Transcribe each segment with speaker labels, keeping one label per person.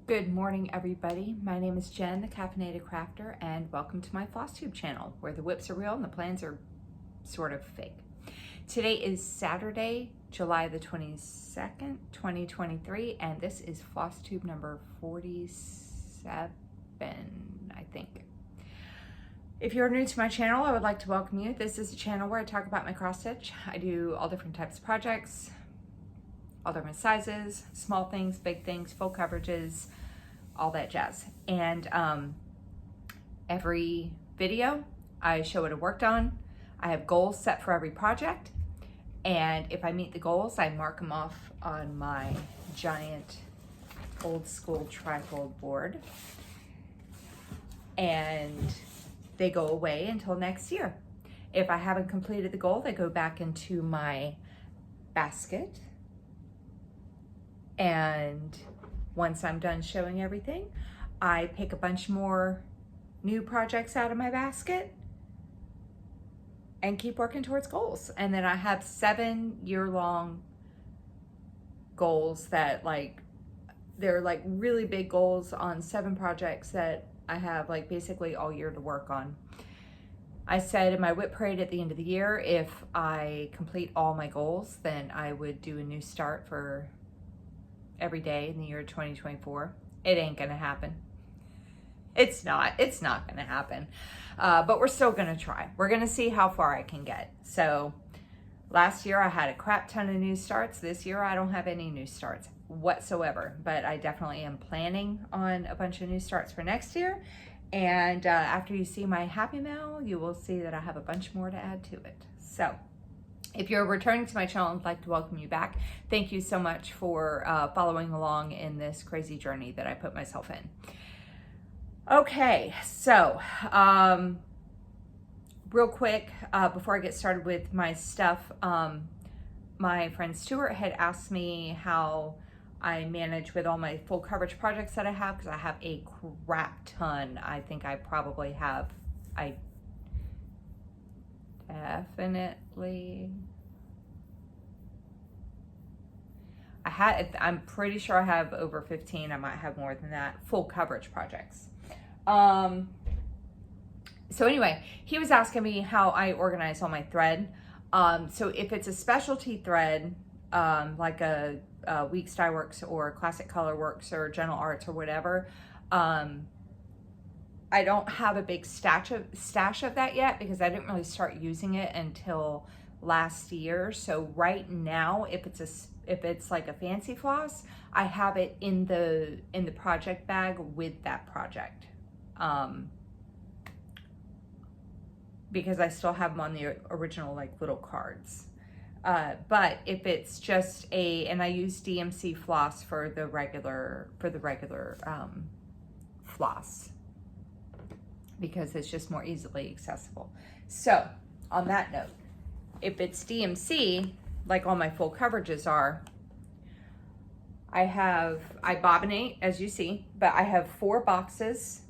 Speaker 1: Good morning, everybody. My name is Jen, the Caffeinated Crafter, and welcome to my Flosstube channel, where the whips are real and the plans are sort of fake. Today is Saturday, July the 22nd, 2023, and this is Flosstube number 47, I think. If you're new to my channel, I would like to welcome you. This is a channel where I talk about my cross stitch. I do all different types of projects, all different sizes, small things, big things, full coverages, all that jazz. And every video I show what I worked on. I have goals set for every project, and if I meet the goals, I mark them off on my giant old school trifold board, and they go away until next year. If I haven't completed the goal, they go back into my basket. And once I'm done showing everything, I pick a bunch more new projects out of my basket and keep working towards goals. And then I have 7-year-long goals that they're like really big goals on 7 projects that I have like basically all year to work on. I said in my whip parade at the end of the year, if I complete all my goals, then I would do a new start for every day in the year 2024. It ain't gonna happen. It's not gonna happen. But we're still gonna try. We're gonna see how far I can get. So last year I had a crap ton of new starts. This year I don't have any new starts whatsoever, but I definitely am planning on a bunch of new starts for next year. And after you see my happy mail, you will see that I have a bunch more to add to it. So if you're returning to my channel, I'd like to welcome you back. Thank you so much for following along in this crazy journey that I put myself in. Okay, so real quick, before I get started with my stuff, my friend Stuart had asked me how I manage with all my full coverage projects that I have, because I have a crap ton. I think I probably have, I'm pretty sure I have over 15. I might have more than that full coverage projects. So anyway, he was asking me how I organize all my thread. So if it's a specialty thread, like a Weeks Dye Works or Classic Color Works or Gentle Arts or whatever, I don't have a big stash of that yet, because I didn't really start using it until last year. So right now, if it's like a fancy floss, I have it in the project bag with that project, because I still have them on the original like little cards. But if it's just and I use DMC floss for the regular floss, because it's just more easily accessible. So on that note, if it's DMC, like all my full coverages are, I bobbinate, as you see, but I have 4 boxes,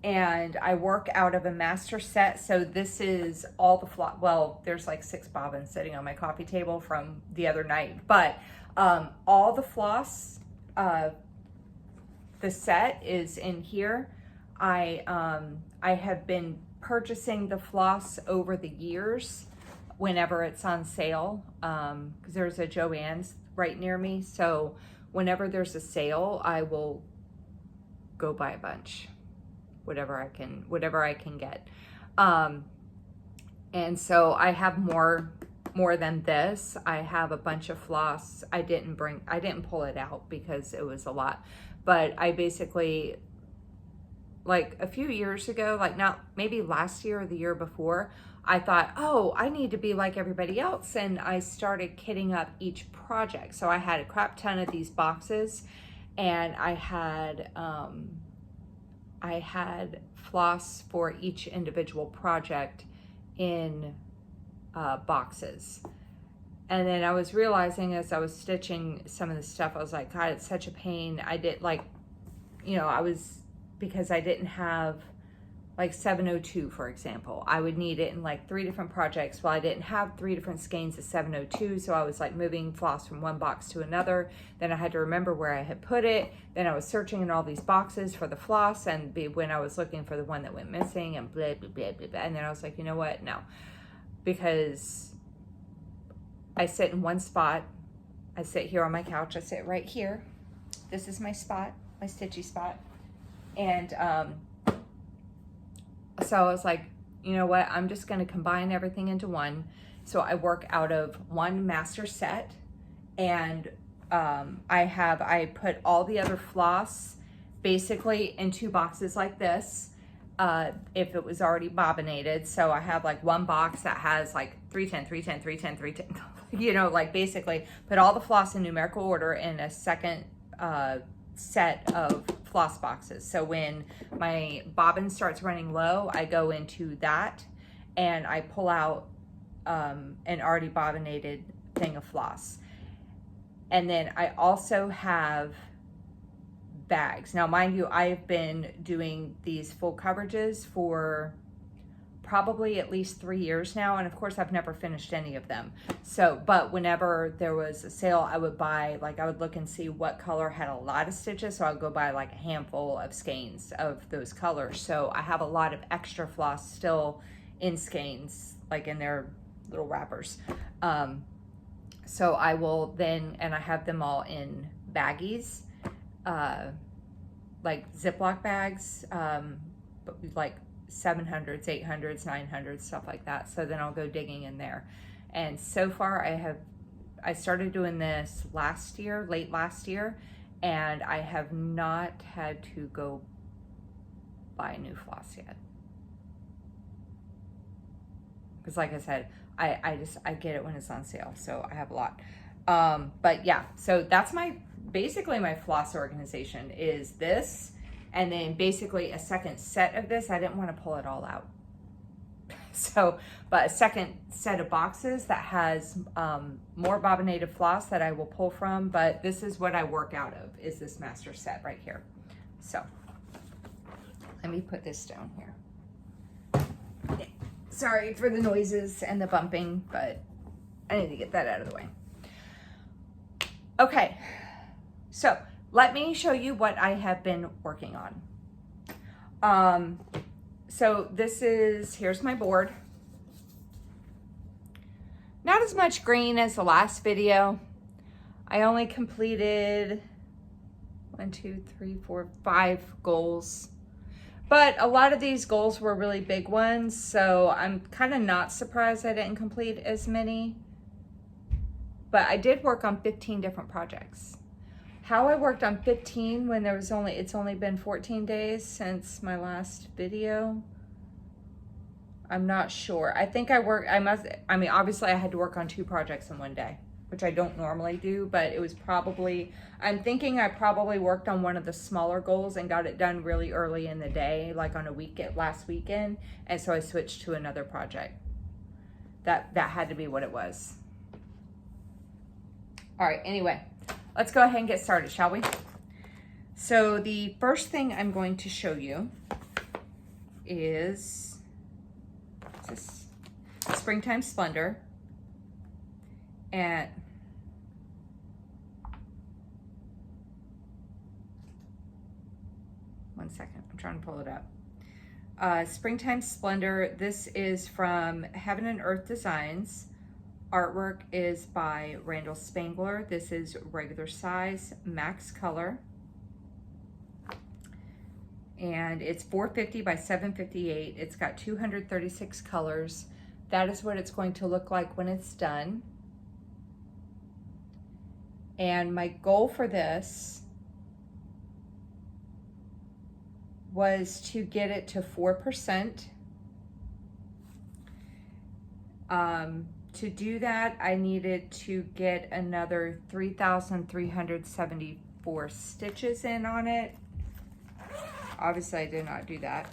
Speaker 1: and I work out of a master set. So this is all the floss. Well, there's like 6 bobbins sitting on my coffee table from the other night, but all the floss, the set is in here. I have been purchasing the floss over the years whenever it's on sale, because there's a Joann's right near me. So whenever there's a sale, I will go buy a bunch, whatever I can get. And so I have more than this. I have a bunch of floss. I didn't pull it out because it was a lot, but I basically, like a few years ago, like not maybe last year or the year before, I thought, oh, I need to be like everybody else. And I started kitting up each project. So I had a crap ton of these boxes, and I had floss for each individual project in boxes. And then I was realizing as I was stitching some of the stuff, I was like, God, it's such a pain. I did because I didn't have like 702, for example. I would need it in like 3 different projects. Well, I didn't have 3 different skeins of 702, so I was like moving floss from one box to another. Then I had to remember where I had put it. Then I was searching in all these boxes for the floss, and when I was looking for the one that went missing, and blah, blah, blah, blah, blah. And then I was like, you know what? No. Because I sit in one spot. I sit here on my couch. I sit right here. This is my spot, my stitchy spot. And so I was like, you know what, I'm just going to combine everything into one. So I work out of one master set, and I put all the other floss basically in 2 boxes like this, if it was already bobbinated. So I have like one box that has like 310, 310, 310, 310, you know, like basically put all the floss in numerical order in a second set of floss boxes. So when my bobbin starts running low, I go into that and I pull out an already bobbinated thing of floss. And then I also have bags. Now, mind you, I've been doing these full coverages for probably at least 3 years now, and of course I've never finished any of them. So, but whenever there was a sale, I would buy, like I would look and see what color had a lot of stitches, so I would go buy like a handful of skeins of those colors. So I have a lot of extra floss still in skeins, like in their little wrappers. So I will then, and I have them all in baggies, like Ziploc bags, but like 700s, 800s, 900s, stuff like that. So then I'll go digging in there. And so far I started doing this last year, late last year, and I have not had to go buy new floss yet. Because like I said, I get it when it's on sale, so I have a lot. But yeah, so that's basically my floss organization is this. And then basically a second set of this. I didn't want to pull it all out. So, but a second set of boxes that has more bobbinated floss that I will pull from. But this is what I work out of, is this master set right here. So, let me put this down here. Sorry for the noises and the bumping, but I need to get that out of the way. Okay, so let me show you what I have been working on. So here's my board. Not as much green as the last video. I only completed 1, 2, 3, 4, 5 goals. But a lot of these goals were really big ones, so I'm kind of not surprised I didn't complete as many. But I did work on 15 different projects. How I worked on 15 when it's only been 14 days since my last video, I'm not sure. I think obviously I had to work on 2 projects in one day, which I don't normally do, but it was I'm thinking I probably worked on one of the smaller goals and got it done really early in the day, like on last weekend, and so I switched to another project. That had to be what it was. All right, anyway. Let's go ahead and get started, shall we? So the first thing I'm going to show you is this Springtime Splendor. And one second, I'm trying to pull it up. Springtime Splendor, this is from Heaven and Earth Designs. Artwork is by Randall Spangler. This is regular size, max color. And it's 450 by 758. It's got 236 colors. That is what it's going to look like when it's done. And my goal for this was to get it to 4%. To do that, I needed to get another 3,374 stitches in on it. Obviously, I did not do that.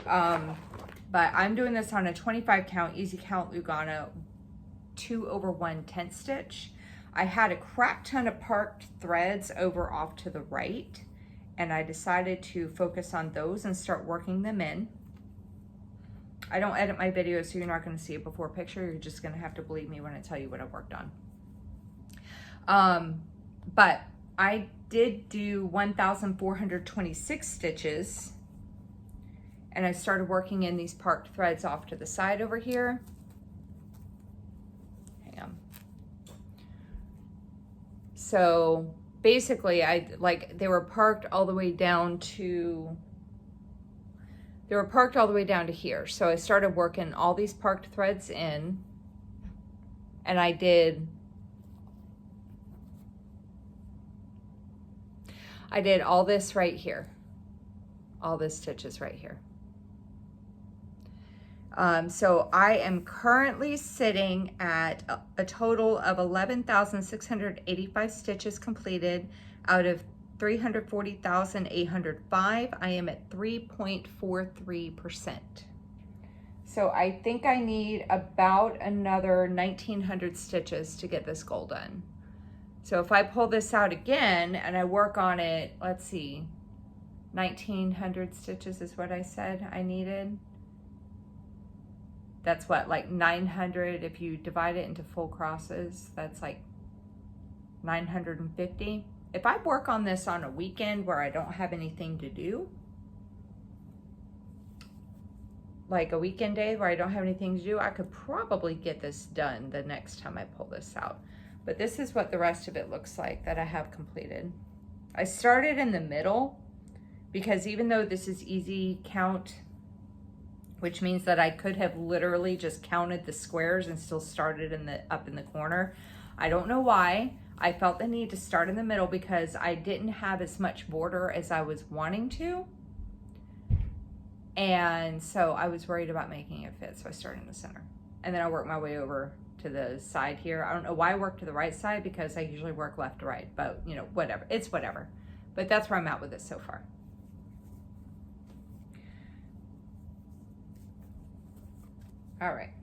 Speaker 1: But I'm doing this on a 25 count, easy count Lugano 2/110 stitch. I had a crap ton of parked threads over off to the right, and I decided to focus on those and start working them in. I don't edit my videos, so you're not going to see a before picture. You're just going to have to believe me when I tell you what I've worked on. But I did do 1,426 stitches, and I started working in these parked threads off to the side over here. Hang on. So basically, they were parked all the way down to, here. So I started working all these parked threads in, and I did all this right here, all this stitches right here. So I am currently sitting at a total of 11,685 stitches completed out of 340,805. I am at 3.43%. So I think I need about another 1,900 stitches to get this goal done. So if I pull this out again and I work on it, let's see, 1,900 stitches is what I said I needed. That's what, like 900, if you divide it into full crosses, that's like 950. If I work on this on a weekend where I don't have anything to do, like a weekend day where I don't have anything to do, I could probably get this done the next time I pull this out. But this is what the rest of it looks like that I have completed. I started in the middle because even though this is easy count, which means that I could have literally just counted the squares and still started up in the corner. I don't know why. I felt the need to start in the middle because I didn't have as much border as I was wanting to. And so I was worried about making it fit, so I started in the center. And then I worked my way over to the side here. I don't know why I worked to the right side because I usually work left to right, but you know, whatever, it's whatever. But that's where I'm at with this so far. All right.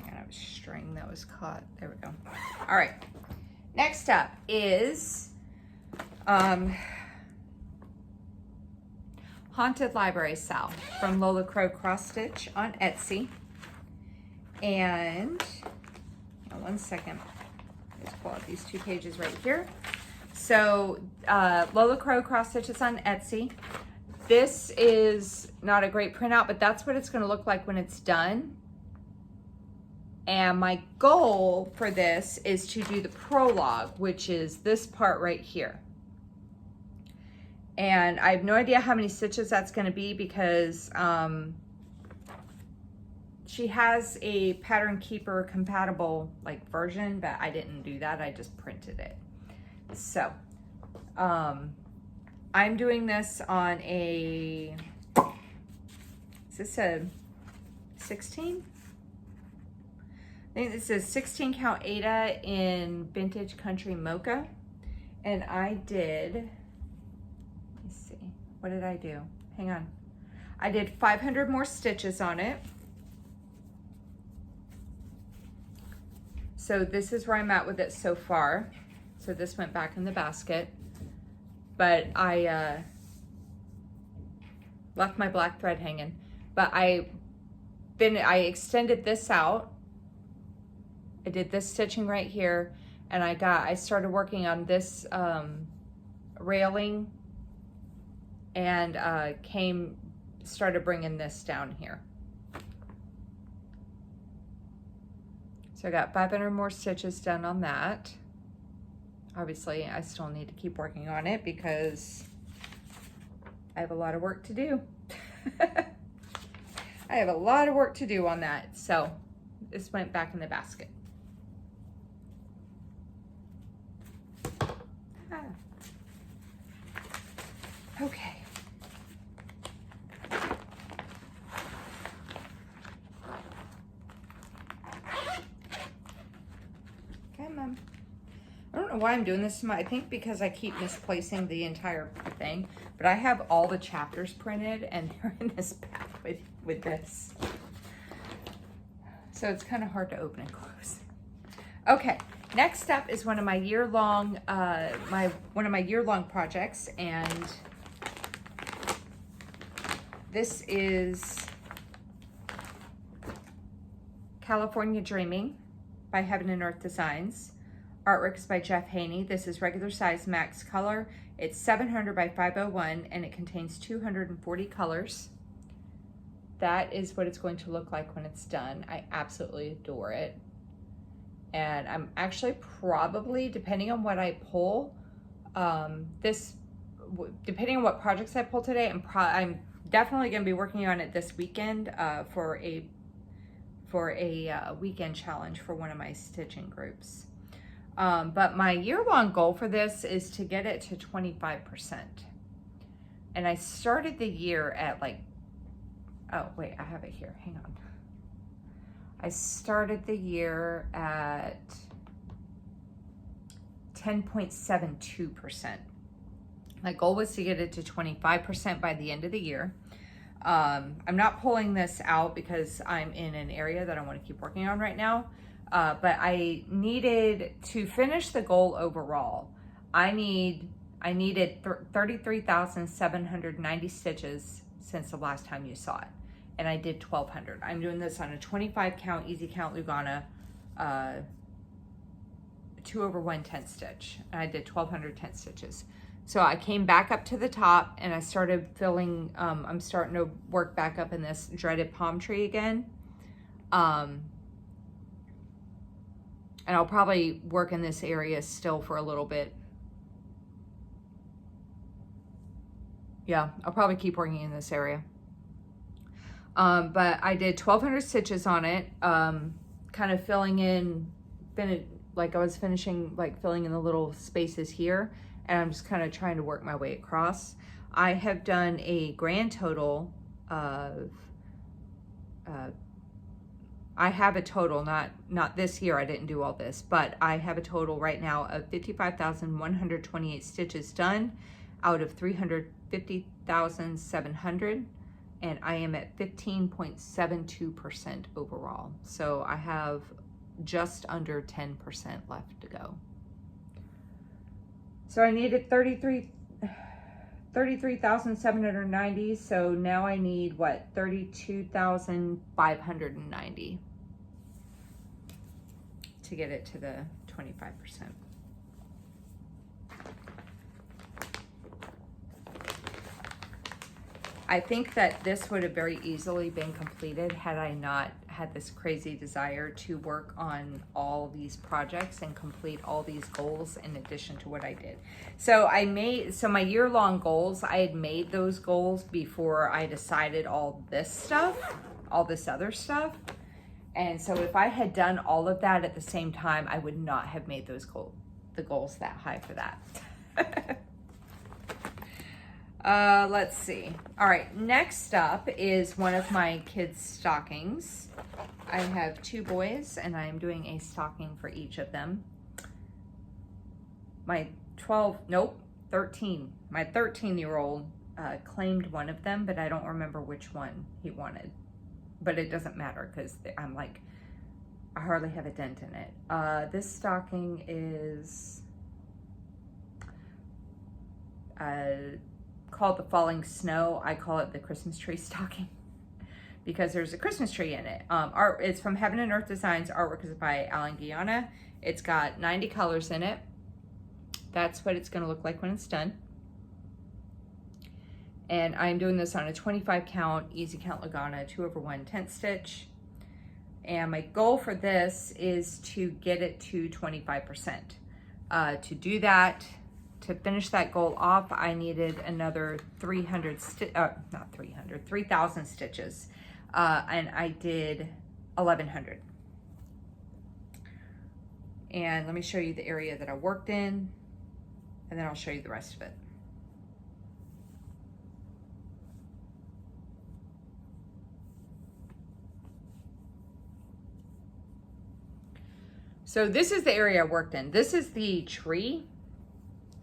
Speaker 1: I have a string that was caught. There we go. All right. Next up is Haunted Library Sal from Lola Crow Cross Stitch on Etsy. And one second. Let's pull out these 2 pages right here. So Lola Crow Cross Stitches on Etsy. This is not a great printout, but that's what it's going to look like when it's done. And my goal for this is to do the prologue, which is this part right here. And I have no idea how many stitches that's going to be because she has a Pattern Keeper compatible version, but I didn't do that. I just printed it. So I'm doing this on a, is this a 16? I think this is 16 count Aida in Vintage Country Mocha. And I did, let me see, what did I do? Hang on. I did 500 more stitches on it. So this is where I'm at with it so far. So this went back in the basket, but I left my black thread hanging. But I extended this out. I did this stitching right here, and I started working on this railing, and started bringing this down here. So I got 500 more stitches done on that. Obviously, I still need to keep working on it because I have a lot of work to do. I have a lot of work to do on that. So this went back in the basket. Okay. Come on. I don't know why I'm doing this. I think because I keep misplacing the entire thing, but I have all the chapters printed and they're in this pack with this. So it's kind of hard to open and close. Okay, Next up is one of my year-long projects, and this is California Dreaming by Heaven and Earth Designs. Artwork is by Jeff Haney. This is regular size max color. It's 700 by 501 and it contains 240 colors. That is what it's going to look like when it's done. I absolutely adore it. And I'm actually probably, depending on what I pull, depending on what projects I pull today, I'm definitely going to be working on it this weekend for a weekend challenge for one of my stitching groups. But my year-long goal for this is to get it to 25%. And I started the year at like, oh wait, I have it here, hang on. I started the year at 10.72%. My goal was to get it to 25% by the end of the year. I'm not pulling this out because I'm in an area that I want to keep working on right now. But I needed to finish the goal overall. I needed 33,790 stitches since the last time you saw it. And I did 1,200. I'm doing this on a 25 count, easy count Lugana, 2/110 stitch. And I did 1,200 10 stitches. So I came back up to the top and I started filling, I'm starting to work back up in this dreaded palm tree again. And I'll probably work in this area still for a little bit. Yeah, I'll probably keep working in this area. But I did 1,200 stitches on it, kind of filling in, like I was finishing, like filling in the little spaces here, and I'm just kind of trying to work my way across. I have done a grand total of, I have a total, not this year, I didn't do all this, but I have a total right now of 55,128 stitches done out of 350,700. And I am at 15.72% overall. So I have just under 10% left to go. So I needed 33,790. So now I need what? 32,590 to get it to the 25%. I think that this would have very easily been completed had I not had this crazy desire to work on all these projects and complete all these goals in addition to what I did. So my year-long goals, I had made those goals before I decided all this stuff, all this other stuff. And so if I had done all of that at the same time, I would not have made the goals that high for that. Let's see. All right, next up is one of my kids' stockings. I have 2 boys and I am doing a stocking for each of them. My 13-year-old claimed one of them, but I don't remember which one he wanted. But it doesn't matter because I'm like, I hardly have a dent in it. This stocking is called the Falling Snow. I call it the Christmas tree stocking because there's a Christmas tree in it. It's from Heaven and Earth Designs. Artwork is by Alan Guiana. It's got 90 colors in it. That's what it's going to look like when it's done. And I'm doing this on a 25 count, easy count Lugana, 2/110 stitch. And my goal for this is to get it to 25%. To do that, to finish that goal off, I needed another 3,000 stitches. And I did 1,100. And let me show you the area that I worked in, and then I'll show you the rest of it. So this is the area I worked in. This is the tree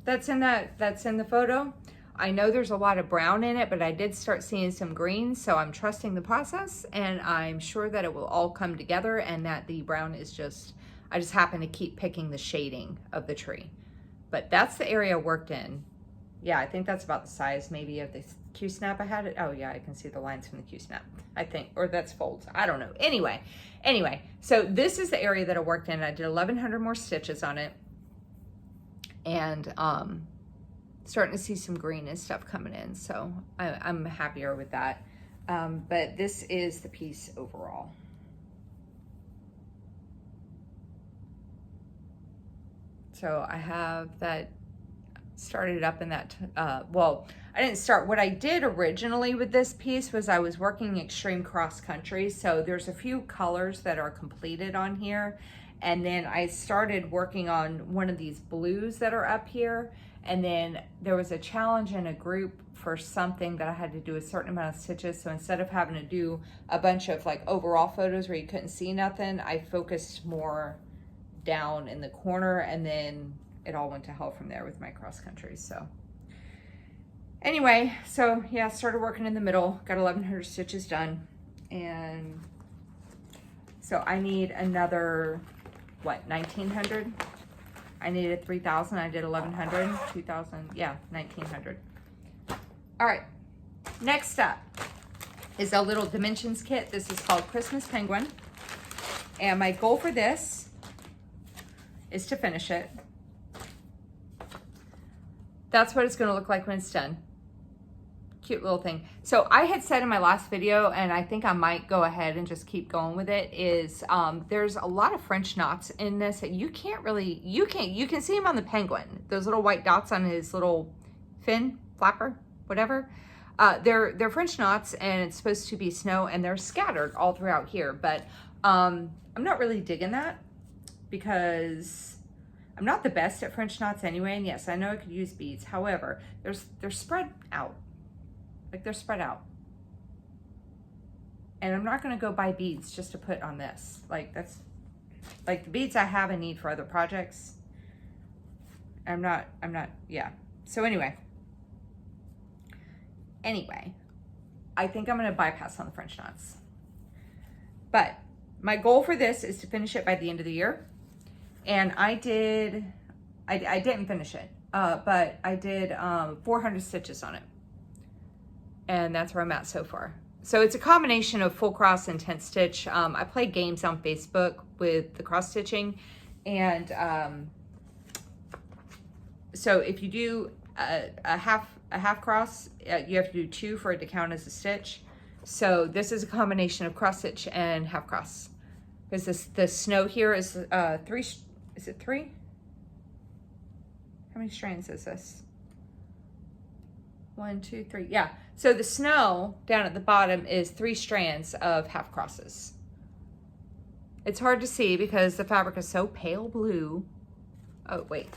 Speaker 1: that's in the photo. I know there's a lot of brown in it, but I did start seeing some green, so I'm trusting the process, and I'm sure that it will all come together and that the brown is just I just happen to keep picking the shading of the tree. But that's the area I worked in. Yeah, I think that's about the size maybe of the Q-snap I had it. Oh yeah, I can see the lines from the Q-snap, I think, or that's folds. I don't know. Anyway, so this is the area that I worked in. I did 1,100 more stitches on it, and starting to see some green and stuff coming in. So I'm happier with that. But this is the piece overall. So I have that started up in that, well, I didn't start. What I did originally with this piece was I was working extreme cross country. So there's a few colors that are completed on here. And then I started working on one of these blues that are up here. And then there was a challenge in a group for something that I had to do a certain amount of stitches. So instead of having to do a bunch of like overall photos where you couldn't see nothing, I focused more down in the corner, and then it all went to hell from there with my cross country. So anyway, so yeah, started working in the middle, got 1,100 stitches done. And so I need another, what, 1,900? I needed 3,000, I did 1,100, 2,000, yeah, 1,900. All right, next up is a little dimensions kit. This is called Christmas Penguin. And my goal for this is to finish it. That's what it's gonna look like when it's done. Cute little thing. So I had said in my last video, and I think I might go ahead and just keep going with it, is there's a lot of French knots in this that you can't really, you can see them on the penguin. Those little white dots on his little fin, flapper, whatever. They're French knots, and it's supposed to be snow, and they're scattered all throughout here. But I'm not really digging that, because I'm not the best at French knots anyway. And yes, I know I could use beads. However, they're spread out. Like, they're spread out. And I'm not gonna go buy beads just to put on this. Like, that's, like, the beads I have and need for other projects. I'm not, yeah. So anyway, I think I'm gonna bypass on the French knots. But my goal for this is to finish it by the end of the year. And I didn't finish it, but I did 400 stitches on it. And that's where I'm at so far. So it's a combination of full cross and 10 stitch. I play games on Facebook with the cross stitching. And so if you do a half cross, you have to do 2 for it to count as a stitch. So this is a combination of cross stitch and half cross. Because the snow here is 3, is it 3? How many strands is this? 1, 2, 3, yeah. So the snow down at the bottom is 3 strands of half crosses. It's hard to see because the fabric is so pale blue. Oh, wait.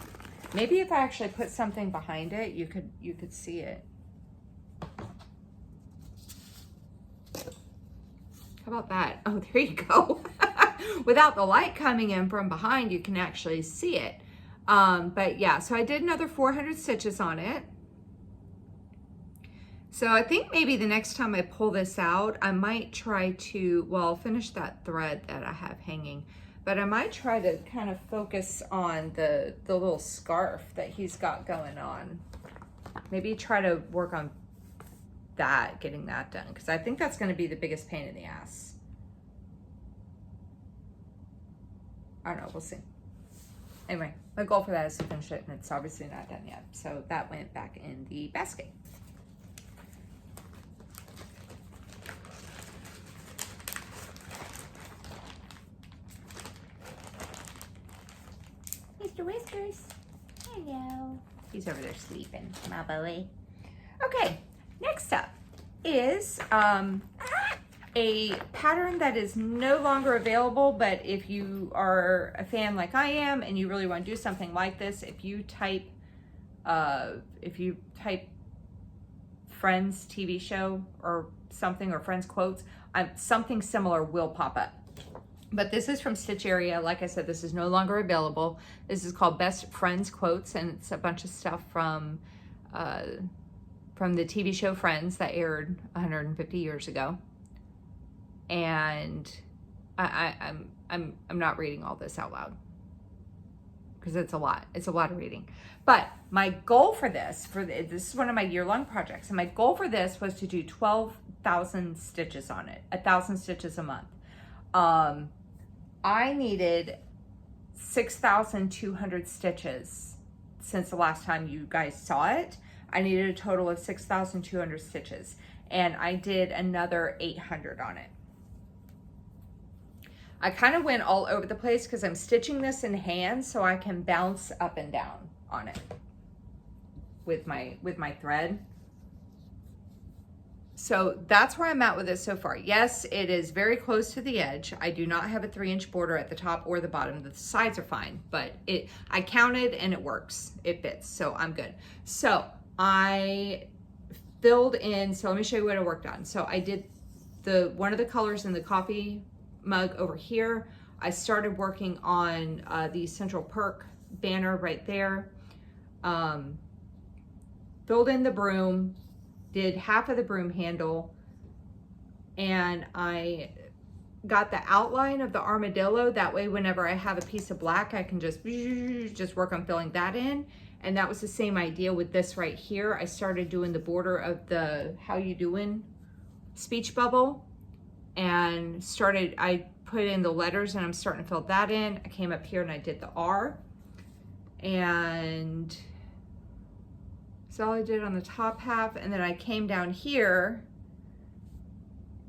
Speaker 1: Maybe if I actually put something behind it, you could see it. How about that? Oh, there you go. Without the light coming in from behind, you can actually see it. But yeah, so I did another 400 stitches on it. So I think maybe the next time I pull this out, I might try to, well, I'll finish that thread that I have hanging, but I might try to kind of focus on the little scarf that he's got going on. Maybe try to work on that, getting that done, because I think that's going to be the biggest pain in the ass. I don't know, we'll see. Anyway, my goal for that is to finish it, and it's obviously not done yet. So that went back in the basket. Mr. Whiskers, hello. He's over there sleeping, my boy. Okay, next up is a pattern that is no longer available, but if you are a fan like I am and you really want to do something like this, if you type Friends TV show or something, or Friends quotes, something similar will pop up. But this is from Stitch Area. Like I said, this is no longer available. This is called Best Friends Quotes, and it's a bunch of stuff from the TV show Friends that aired 150 years ago. And I'm not reading all this out loud because it's a lot. It's a lot of reading. But my goal for this, this is one of my year-long projects, and my goal for this was to do 12,000 stitches on it, 1,000 stitches a month. I needed 6,200 stitches since the last time you guys saw it. I needed a total of 6,200 stitches, and I did another 800 on it. I kind of went all over the place because I'm stitching this in hand so I can bounce up and down on it with my thread. So that's where I'm at with it so far. Yes, it is very close to the edge. I do not have a 3-inch border at the top or the bottom. The sides are fine, but I counted and it works. It fits, so I'm good. So I filled in, so let me show you what I worked on. So I did one of the colors in the coffee mug over here. I started working on the Central Perk banner right there. Filled in the broom, did half of the broom handle, and I got the outline of the armadillo. That way, whenever I have a piece of black, I can just work on filling that in. And that was the same idea with this right here. I started doing the border of the How You Doing speech bubble, and I put in the letters, and I'm starting to fill that in. I came up here and I did the R, and so all I did on the top half, and then I came down here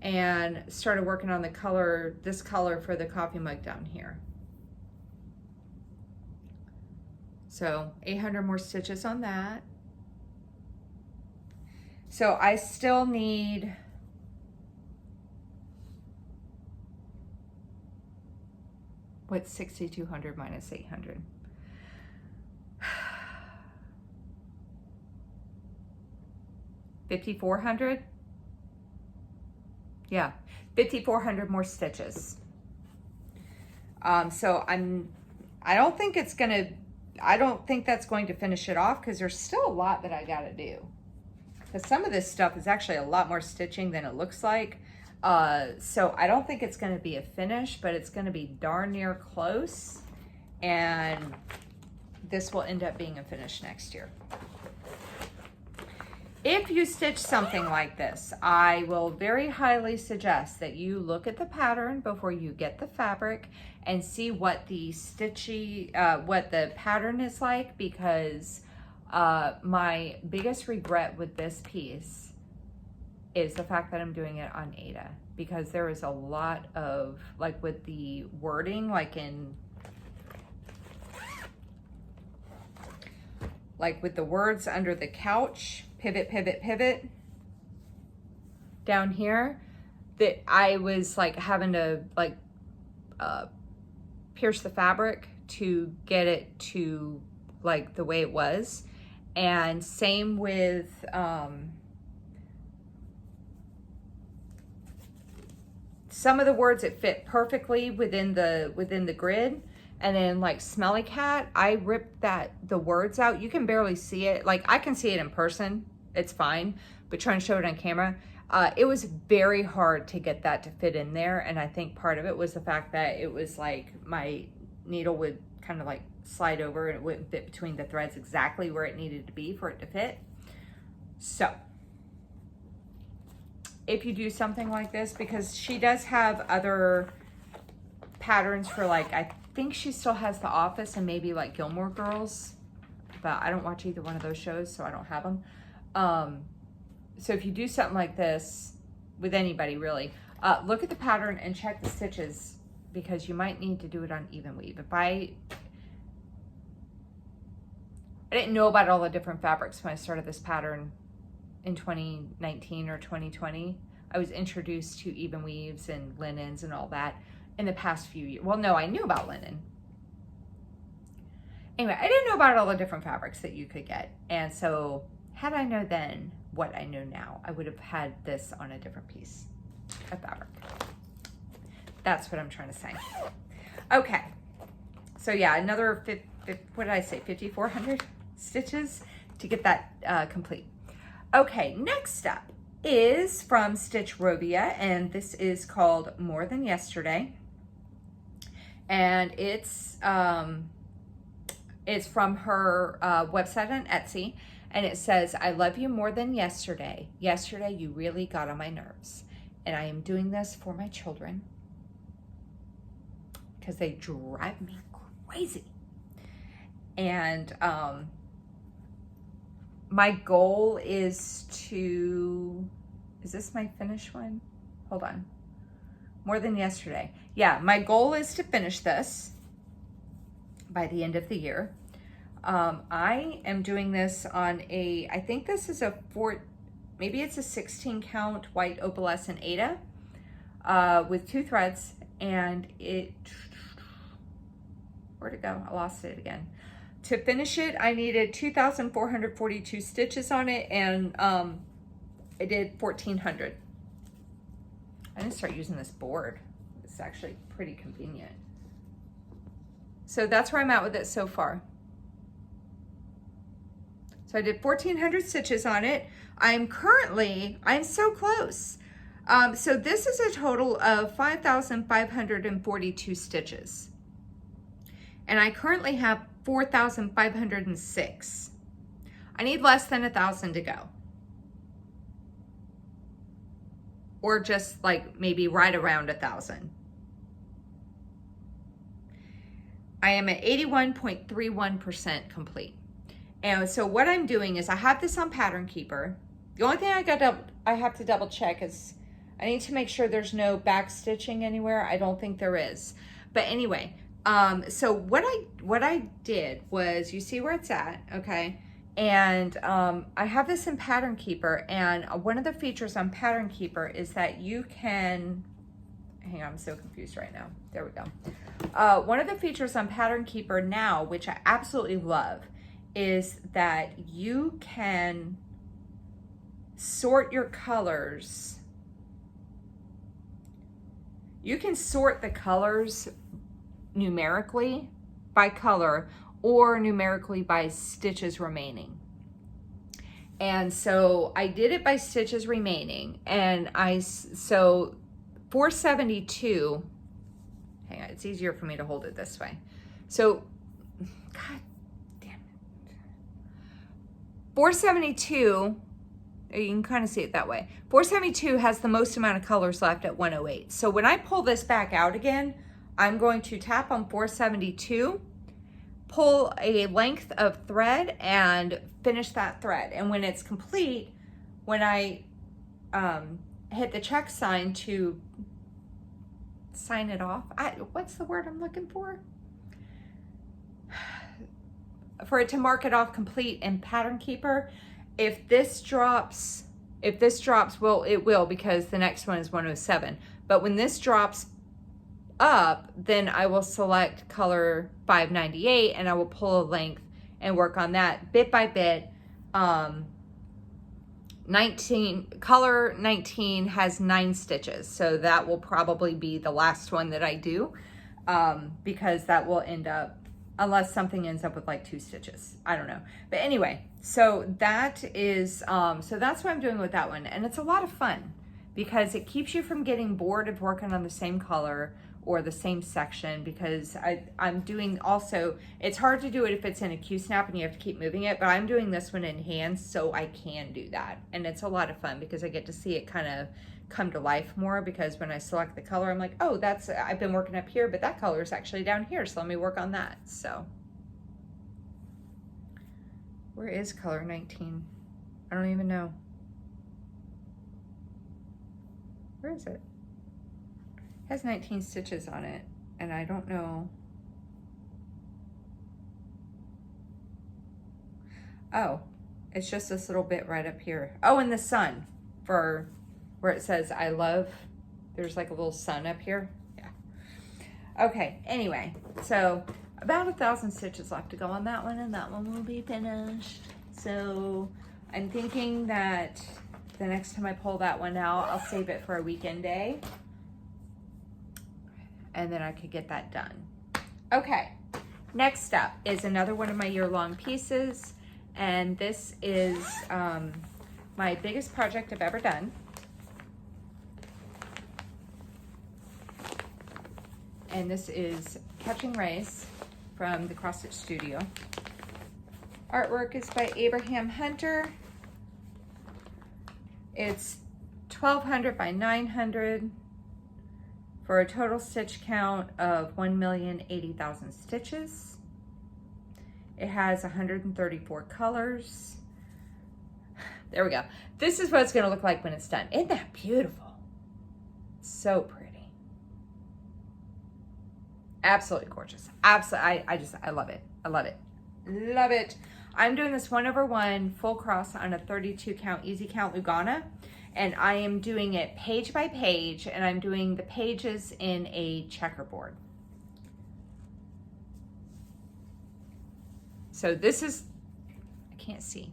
Speaker 1: and started working on the color, this color for the coffee mug down here. So 800 more stitches on that. So I still need what's 6,200 minus 800? $5,400? Yeah, 5,400 more stitches. So I don't think that's going to finish it off because there's still a lot that I gotta do. Because some of this stuff is actually a lot more stitching than it looks like. So I don't think it's gonna be a finish, but it's gonna be darn near close. And this will end up being a finish next year. If you stitch something like this, I will very highly suggest that you look at the pattern before you get the fabric and see what the what the pattern is like, because my biggest regret with this piece is the fact that I'm doing it on Aida, because there is a lot of, like with the wording, like with the words under the couch, pivot, pivot, pivot, down here, that I was like having to like pierce the fabric to get it to like the way it was. And same with some of the words, it fit perfectly within the grid. And then like Smelly Cat, I ripped the words out. You can barely see it. Like I can see it in person, it's fine, but trying to show it on camera, it was very hard to get that to fit in there. And I think part of it was the fact that it was like my needle would kind of like slide over and it wouldn't fit between the threads exactly where it needed to be for it to fit. So if you do something like this, because she does have other patterns for like, I think she still has The Office and maybe like Gilmore Girls, but I don't watch either one of those shows, so I don't have them. So if you do something like this with anybody really, look at the pattern and check the stitches, because you might need to do it on even weave. If I didn't know about all the different fabrics when I started this pattern in 2019 or 2020. I was introduced to even weaves and linens and all that in the past few years. Well, no, I knew about linen. Anyway, I didn't know about all the different fabrics that you could get. And so had I known then what I know now, I would have had this on a different piece of fabric. That's what I'm trying to say. Okay. So yeah, another, what did I say? 5,400 stitches to get that complete. Okay, next up is from Stitch Robia, and this is called More Than Yesterday. and it's from her website on Etsy, and it says, "I love you more than yesterday. Yesterday you really got on my nerves, and I am doing this for my children because they drive me crazy." And my goal is to, is this my finish one? Hold on. More than yesterday. Yeah, my goal is to finish this by the end of the year. I am doing this on a, I think this is a maybe it's a 16 count white opalescent Aida with 2 threads, and it, where'd it go? I lost it again. To finish it, I needed 2,442 stitches on it, and I did 1,400. I'm gonna start using this board. It's actually pretty convenient. So that's where I'm at with it so far. So I did 1,400 stitches on it. I'm so close. So this is a total of 5,542 stitches. And I currently have 4,506. I need less than 1,000 to go. Or just like maybe right around 1,000. I am at 81.31% complete. And so what I'm doing is I have this on Pattern Keeper. The only thing I have to double check is I need to make sure there's no back stitching anywhere. I don't think there is. But anyway, so what I did was, you see where it's at, okay? And I have this in Pattern Keeper, and one of the features on Pattern Keeper is that you can, hang on, I'm so confused right now. There we go. One of the features on Pattern Keeper now, which I absolutely love, is that you can sort your colors. You can sort the colors numerically by color or numerically by stitches remaining. And so I did it by stitches remaining, and so 472, hang on, it's easier for me to hold it this way. So, God damn it. 472, you can kind of see it that way. 472 has the most amount of colors left at 108. So when I pull this back out again, I'm going to tap on 472, pull a length of thread, and finish that thread. And when it's complete, when I hit the check sign to sign it off, what's the word I'm looking for? For it to mark it off complete in Pattern Keeper, if this drops, well, it will, because the next one is 107. But when this drops up, then I will select color 598 and I will pull a length and work on that bit by bit. Color 19 has 9 stitches, so that will probably be the last one that I do, because that will end up, unless something ends up with like 2 stitches, I don't know. But anyway, so that is, so that's what I'm doing with that one, and it's a lot of fun because it keeps you from getting bored of working on the same color or the same section, because I'm doing also, it's hard to do it if it's in a Q-snap and you have to keep moving it, but I'm doing this one in hand so I can do that. And it's a lot of fun because I get to see it kind of come to life more, because when I select the color, I'm like, oh, that's, I've been working up here, but that color is actually down here, so let me work on that. So where is color 19? I don't even know. Where is it? It has 19 stitches on it, and I don't know. Oh, it's just this little bit right up here. Oh, and the sun, for where it says I love, there's like a little sun up here. Yeah. Okay, anyway, so about 1,000 stitches left to go on that one, and that one will be finished. So I'm thinking that the next time I pull that one out, I'll save it for a weekend day, and then I could get that done. Okay, next up is another one of my year-long pieces, and this is my biggest project I've ever done. and this is Catching Rays from the Cross Stitch Studio. Artwork is by Abraham Hunter. It's 1200 by 900 for a total stitch count of 1,080,000 stitches. It has 134 colors. There we go. This is what it's going to look like when it's done. Isn't that beautiful? So pretty. Absolutely gorgeous. Absolutely. I love it. I love it. Love it. I'm doing this 1/1 full cross on a 32 count easy count Lugana, and I am doing it page by page, and I'm doing the pages in a checkerboard. So this is, I can't see.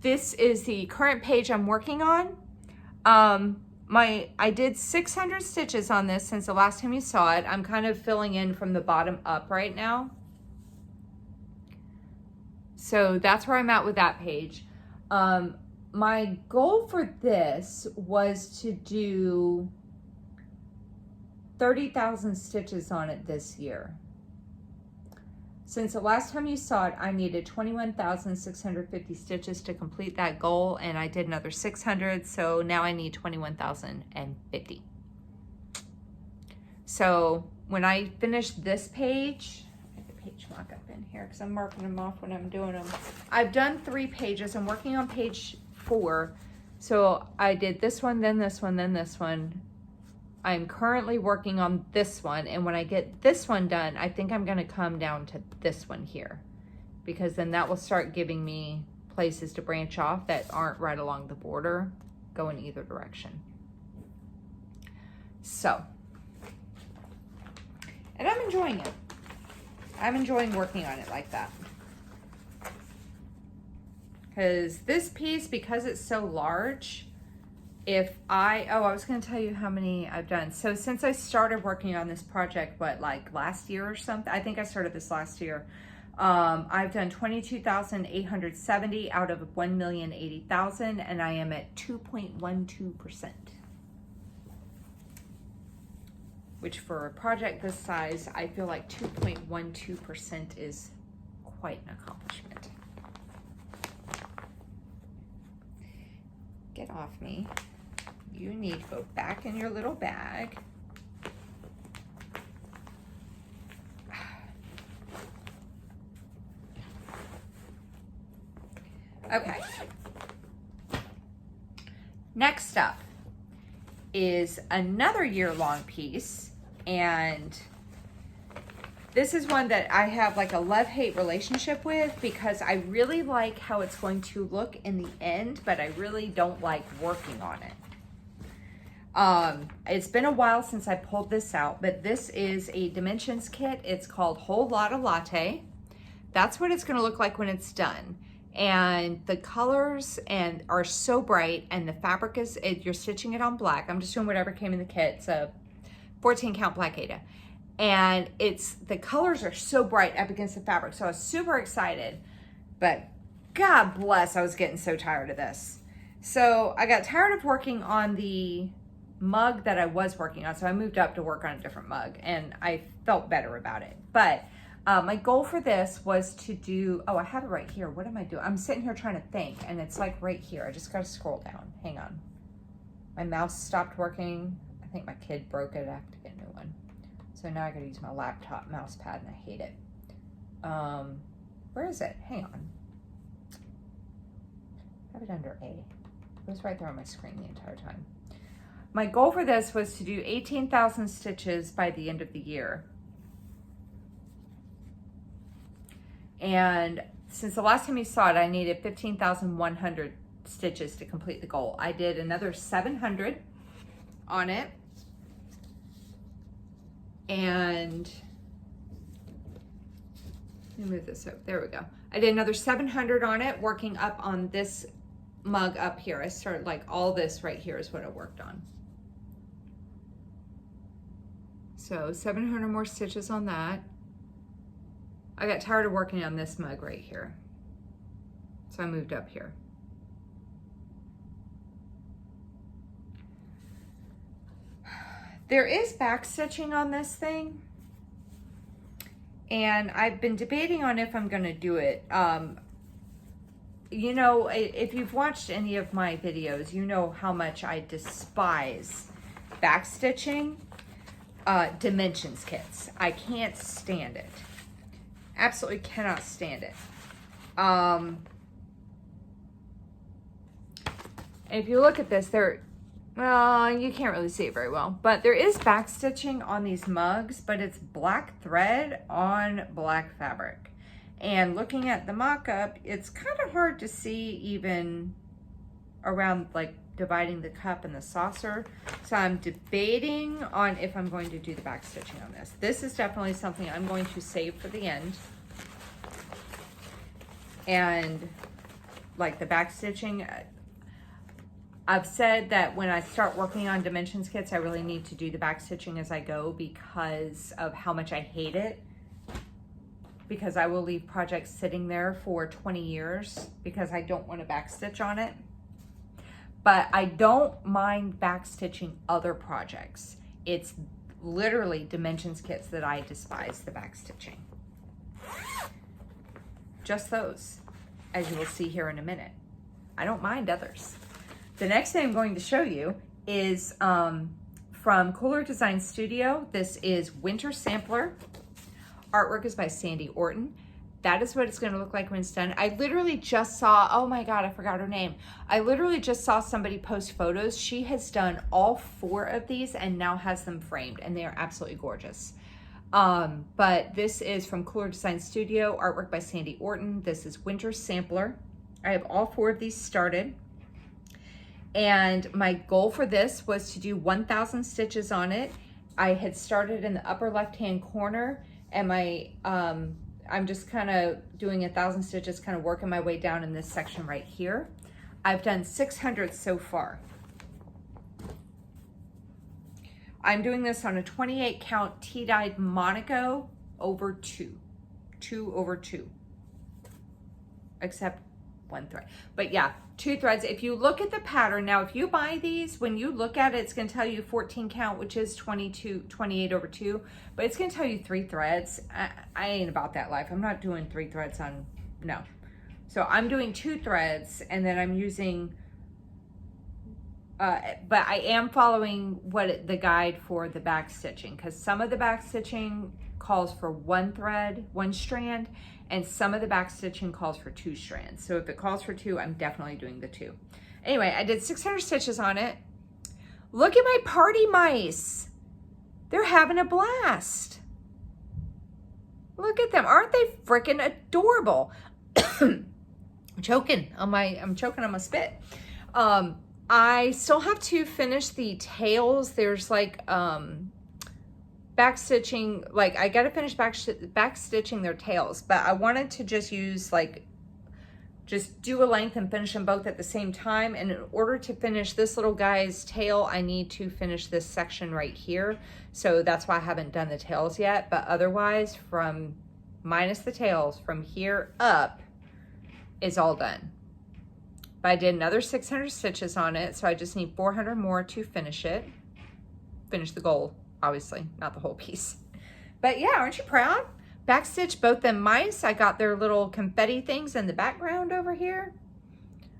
Speaker 1: This is the current page I'm working on. I did 600 stitches on this since the last time you saw it. I'm kind of filling in from the bottom up right now. So that's where I'm at with that page. My goal for this was to do 30,000 stitches on it this year. Since the last time you saw it, I needed 21,650 stitches to complete that goal, and I did another 600, so now I need 21,050. So when I finish this page, I have the page mark up in here because I'm marking them off when I'm doing them. I've done 3 pages. I'm working on page 4. So I did this one, then this one, then this one. I'm currently working on this one, and when I get this one done, I think I'm going to come down to this one here, because then that will start giving me places to branch off that aren't right along the border, go in either direction. So, and I'm enjoying it. I'm enjoying working on it like that. Because this piece, because it's so large, I was going to tell you how many I've done. So since I started working on this project, like last year or something, I think I started this last year. I've done 22,870 out of 1,080,000, and I am at 2.12%. Which for a project this size, I feel like 2.12% is quite an accomplishment. Get off me. You need to go back in your little bag. Okay. Next up is another year-long piece, and this is one that I have like a love-hate relationship with, because I really like how it's going to look in the end, but I really don't like working on it. It's been a while since I pulled this out, but this is a dimensions kit. It's called Whole Lotta Latte. That's what it's going to look like when it's done. And the colors are so bright, and the fabric is, you're stitching it on black. I'm just doing whatever came in the kit. It's a 14 count black Aida. And the colors are so bright up against the fabric. So I was super excited, but God bless, I was getting so tired of this. So I got tired of working on the mug that I was working on. So I moved up to work on a different mug, and I felt better about it. But my goal for this was to do, I have it right here. What am I doing? I'm sitting here trying to think, and it's like right here. I just got to scroll down. Hang on. My mouse stopped working. I think my kid broke it. I have to get a new one. So now I got to use my laptop mouse pad, and I hate it. Where is it? Hang on. I have it under A. It was right there on my screen the entire time. My goal for this was to do 18,000 stitches by the end of the year. And since the last time you saw it, I needed 15,100 stitches to complete the goal. I did another 700 on it. And let me move this up. There we go. I did another 700 on it, working up on this mug up here. I started like all this right here is what I worked on. So 700 more stitches on that. I got tired of working on this mug right here, so I moved up here. There is back stitching on this thing, and I've been debating on if I'm going to do it. You know, if you've watched any of my videos, you know how much I despise back stitching dimensions kits. I can't stand it. Absolutely cannot stand it. If you look at this, well, you can't really see it very well, but there is back stitching on these mugs, but it's black thread on black fabric. And looking at the mock-up, it's kind of hard to see even around like dividing the cup and the saucer. So I'm debating on if I'm going to do the back stitching on this. This is definitely something I'm going to save for the end. And like the back stitching, I've said that when I start working on dimensions kits, I really need to do the back stitching as I go because of how much I hate it. Because I will leave projects sitting there for 20 years because I don't want to back stitch on it. But I don't mind back stitching other projects. It's literally dimensions kits that I despise the back stitching. Just those, as you will see here in a minute. I don't mind others. The next thing I'm going to show you is from Cooler Design Studio. This is Winter Sampler. Artwork is by Sandy Orton. That is what it's going to look like when it's done. I literally just saw, oh my God, I forgot her name. I literally just saw somebody post photos. She has done all 4 of these and now has them framed, and they are absolutely gorgeous. But this is from Cooler Design Studio, artwork by Sandy Orton. This is Winter Sampler. I have all 4 of these started. And my goal for this was to do 1,000 stitches on it. I had started in the upper left-hand corner, and I'm just kind of doing 1,000 stitches, kind of working my way down in this section right here. I've done 600 so far. I'm doing this on a 28 count tea-dyed Monaco over 2 over 2, except 1 thread. But yeah, 2 threads. If you look at the pattern, now if you buy these, when you look at it, it's going to tell you 14 count, which is 28 over 2, but it's going to tell you 3 threads. I ain't about that life. I'm not doing 3 threads on, no. So I'm doing 2 threads, and then I'm using, but I am following the guide for the back stitching, because some of the back stitching calls for 1 thread, 1 strand, and some of the back stitching calls for 2 strands. So if it calls for 2, I'm definitely doing the 2. Anyway, I did 600 stitches on it. Look at my party mice. They're having a blast. Look at them. Aren't they freaking adorable? I'm choking on my spit. I still have to finish the tails. There's like back stitching, like I gotta finish back stitching their tails, but I wanted to just use just do a length and finish them both at the same time. And in order to finish this little guy's tail, I need to finish this section right here. So that's why I haven't done the tails yet, but otherwise from minus the tails from here up is all done. But I did another 600 stitches on it, so I just need 400 more to finish it. Finish the goal. Obviously, not the whole piece. But yeah, aren't you proud? Backstitch both them mice. I got their little confetti things in the background over here.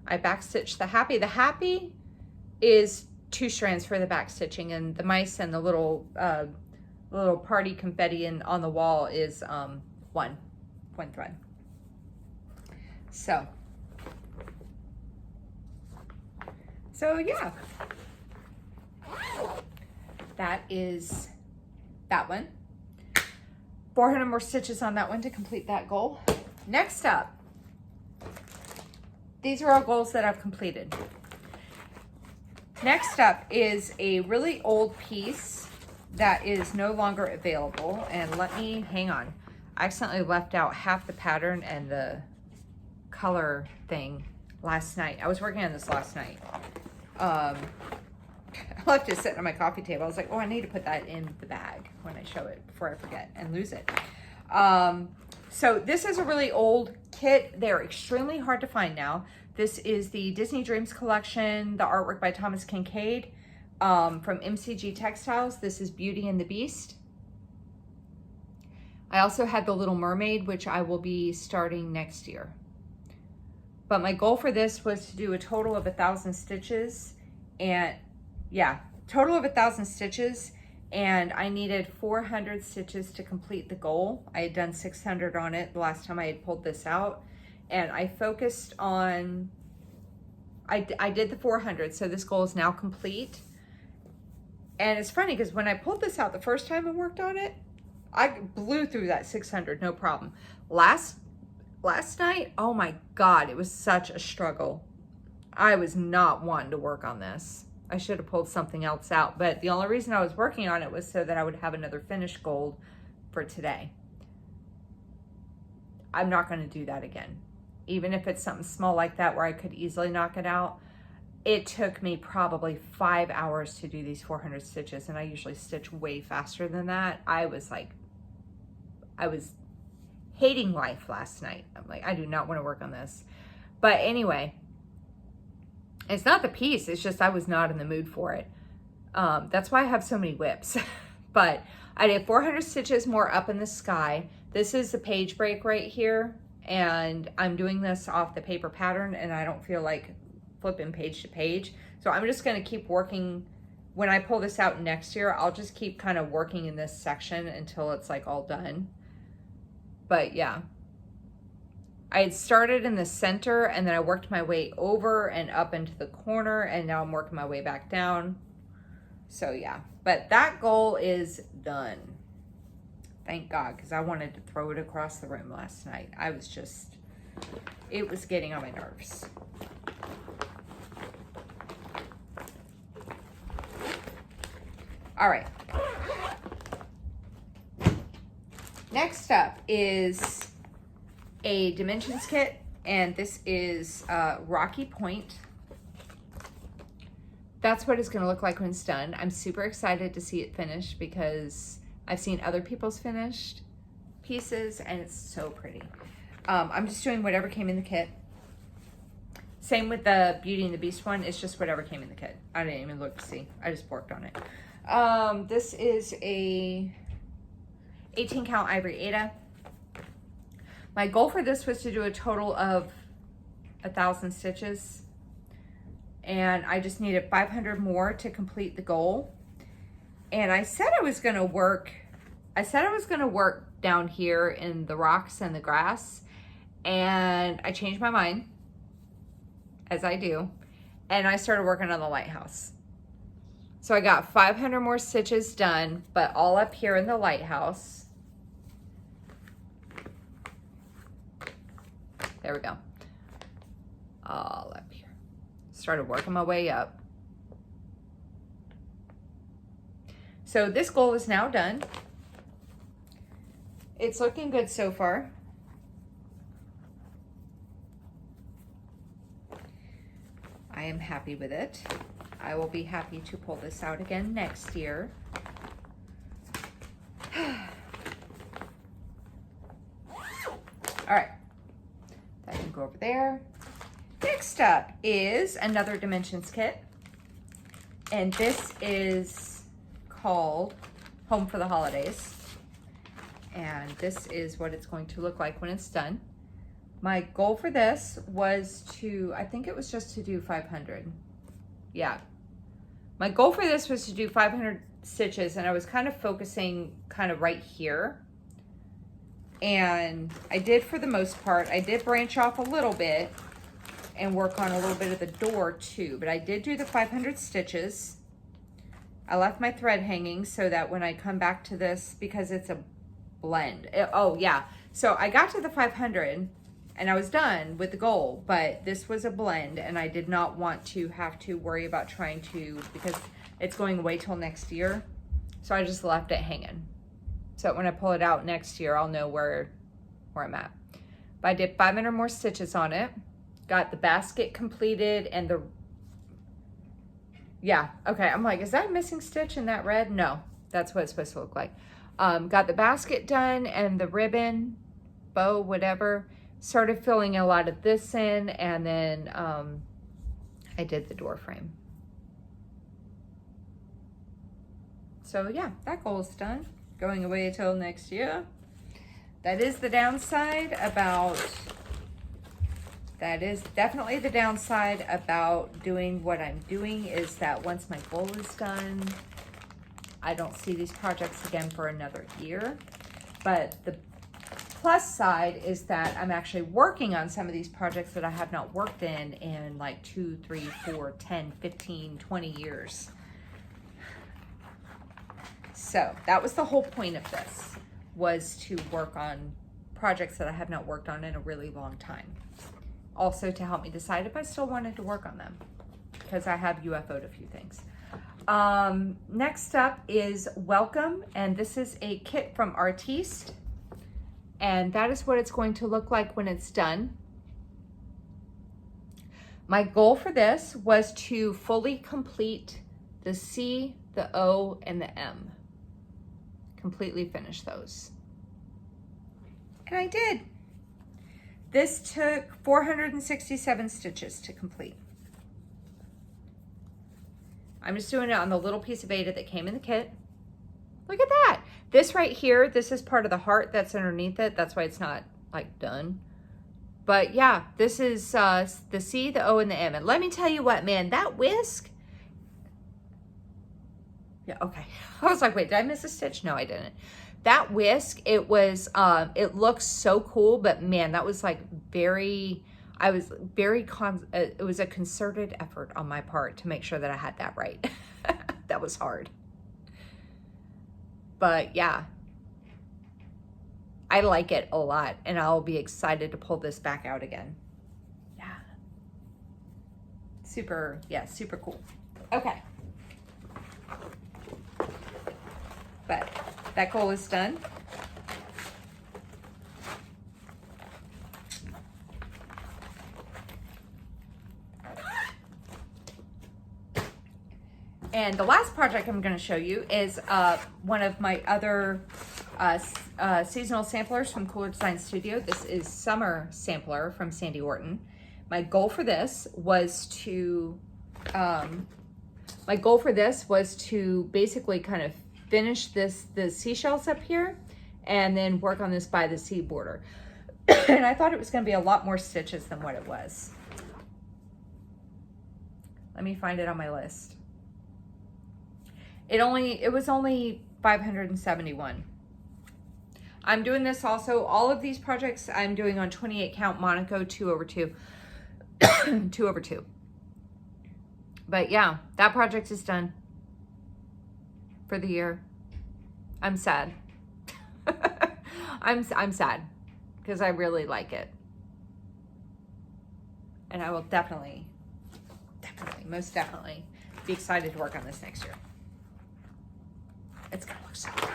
Speaker 1: I backstitched the happy. The happy is 2 strands for the backstitching, and the mice and the little party confetti on the wall is one thread. So yeah. That is that one. 400 more stitches on that one to complete that goal. Next up, these are all goals that I've completed. Next up is a really old piece that is no longer available. And hang on. I accidentally left out half the pattern and the color thing last night. I was working on this last night. I left it sitting on my coffee table. I was like, oh, I need to put that in the bag when I show it before I forget and lose it. So this is a really old kit. They're extremely hard to find now. This is the Disney Dreams collection, the artwork by Thomas Kincaid. from MCG Textiles. This is Beauty and the Beast. I also had the Little Mermaid, which I will be starting next year. But my goal for this was to do a total of 1,000 stitches, and yeah, total of 1,000 stitches, and I needed 400 stitches to complete the goal. I had done 600 on it the last time I had pulled this out, and I focused on, I did the 400, so this goal is now complete. And it's funny because when I pulled this out the first time I worked on it, I blew through that 600, no problem. Last night, oh my God, it was such a struggle. I was not one to work on this. I should have pulled something else out, but the only reason I was working on it was so that I would have another finished gold for today. I'm not going to do that again. Even if it's something small like that where I could easily knock it out. It took me probably 5 hours to do these 400 stitches, and I usually stitch way faster than that. I was hating life last night. I'm like, I do not want to work on this. But anyway, it's not the piece, it's just I was not in the mood for it. That's why I have so many whips. But I did 400 stitches more up in the sky. This is the page break right here, and I'm doing this off the paper pattern, and I don't feel like flipping page to page. So I'm just going to keep working. When I pull this out next year, I'll just keep kind of working in this section until it's like all done. But yeah, I had started in the center, and then I worked my way over and up into the corner, and now I'm working my way back down. So yeah, but that goal is done. Thank God, because I wanted to throw it across the room last night. I was just, it was getting on my nerves. All right. Next up is a dimensions kit, and this is Rocky Point. That's what it's going to look like when it's done. I'm super excited to see it finished because I've seen other people's finished pieces, and it's so pretty. I'm just doing whatever came in the kit. Same with the Beauty and the Beast one. It's just whatever came in the kit. I didn't even look to see. I just worked on it. This is a 18 count ivory Aida. My goal for this was to do a total of 1,000 stitches, and I just needed 500 more to complete the goal. And I said I was gonna work down here in the rocks and the grass, and I changed my mind, as I do, and I started working on the lighthouse. So I got 500 more stitches done, but all up here in the lighthouse. There we go. All up here. Started working my way up. So this goal is now done. It's looking good so far. I am happy with it. I will be happy to pull this out again next year. All right, that can go over there. Next up is another dimensions kit, and this is called Home for the Holidays, and this is what it's going to look like when it's done. My goal for this was to, I think it was just to do 500. Yeah, my goal for this was to do 500 stitches, and I was kind of focusing kind of right here, and I did for the most part. I did branch off a little bit and work on a little bit of the door too, but I did do the 500 stitches. I left my thread hanging so that when I come back to this, because it's a blend. Oh yeah, so I got to the 500 and I was done with the goal, but this was a blend, and I did not want to have to worry about trying to, because it's going away till next year. So I just left it hanging. So when I pull it out next year, I'll know where I'm at. But I did 500 more stitches on it. Got the basket completed, and yeah, okay. I'm like, is that a missing stitch in that red? No, that's what it's supposed to look like. Got the basket done and the ribbon, bow, whatever. Started filling a lot of this in, and then I did the door frame. So yeah, that goal is done. Going away till next year. That is the downside about, that is definitely the downside about doing what I'm doing, is that once my goal is done, I don't see these projects again for another year. But the plus side is that I'm actually working on some of these projects that I have not worked in like 2, 3, 4, 10, 15, 20 years. So that was the whole point of this, was to work on projects that I have not worked on in a really long time. Also to help me decide if I still wanted to work on them, because I have UFO'd a few things. Next up is Welcome, and this is a kit from Artiste. And that is what it's going to look like when it's done. My goal for this was to fully complete the C, the O, and the M. Completely finish those. And I did. This took 467 stitches to complete. I'm just doing it on the little piece of Beta that came in the kit. Look at that. This right here, this is part of the heart that's underneath it. That's why it's not like done. But yeah, this is the C, the O, and the M. And let me tell you what, man, that whisk. Yeah, okay. I was like, wait, did I miss a stitch? No, I didn't. That whisk, it was, it looks so cool, but man, that was like very, I was very, it was a concerted effort on my part to make sure that I had that right. That was hard. But yeah, I like it a lot, and I'll be excited to pull this back out again. Yeah. Super, yeah, super cool. Okay. But that goal is done. And the last project I'm going to show you is one of my other seasonal samplers from Cooler Design Studio. This is Summer Sampler from Sandy Orton. My goal for this was to basically kind of finish the seashells up here and then work on this by the sea border. And I thought it was going to be a lot more stitches than what it was. Let me find it on my list. It was only 571. I'm doing this also, all of these projects I'm doing on 28 count Monaco 2/2, 2/2. But yeah, that project is done for the year. I'm sad. I'm sad because I really like it. And I will definitely, most definitely be excited to work on this next year. It's gonna look so good.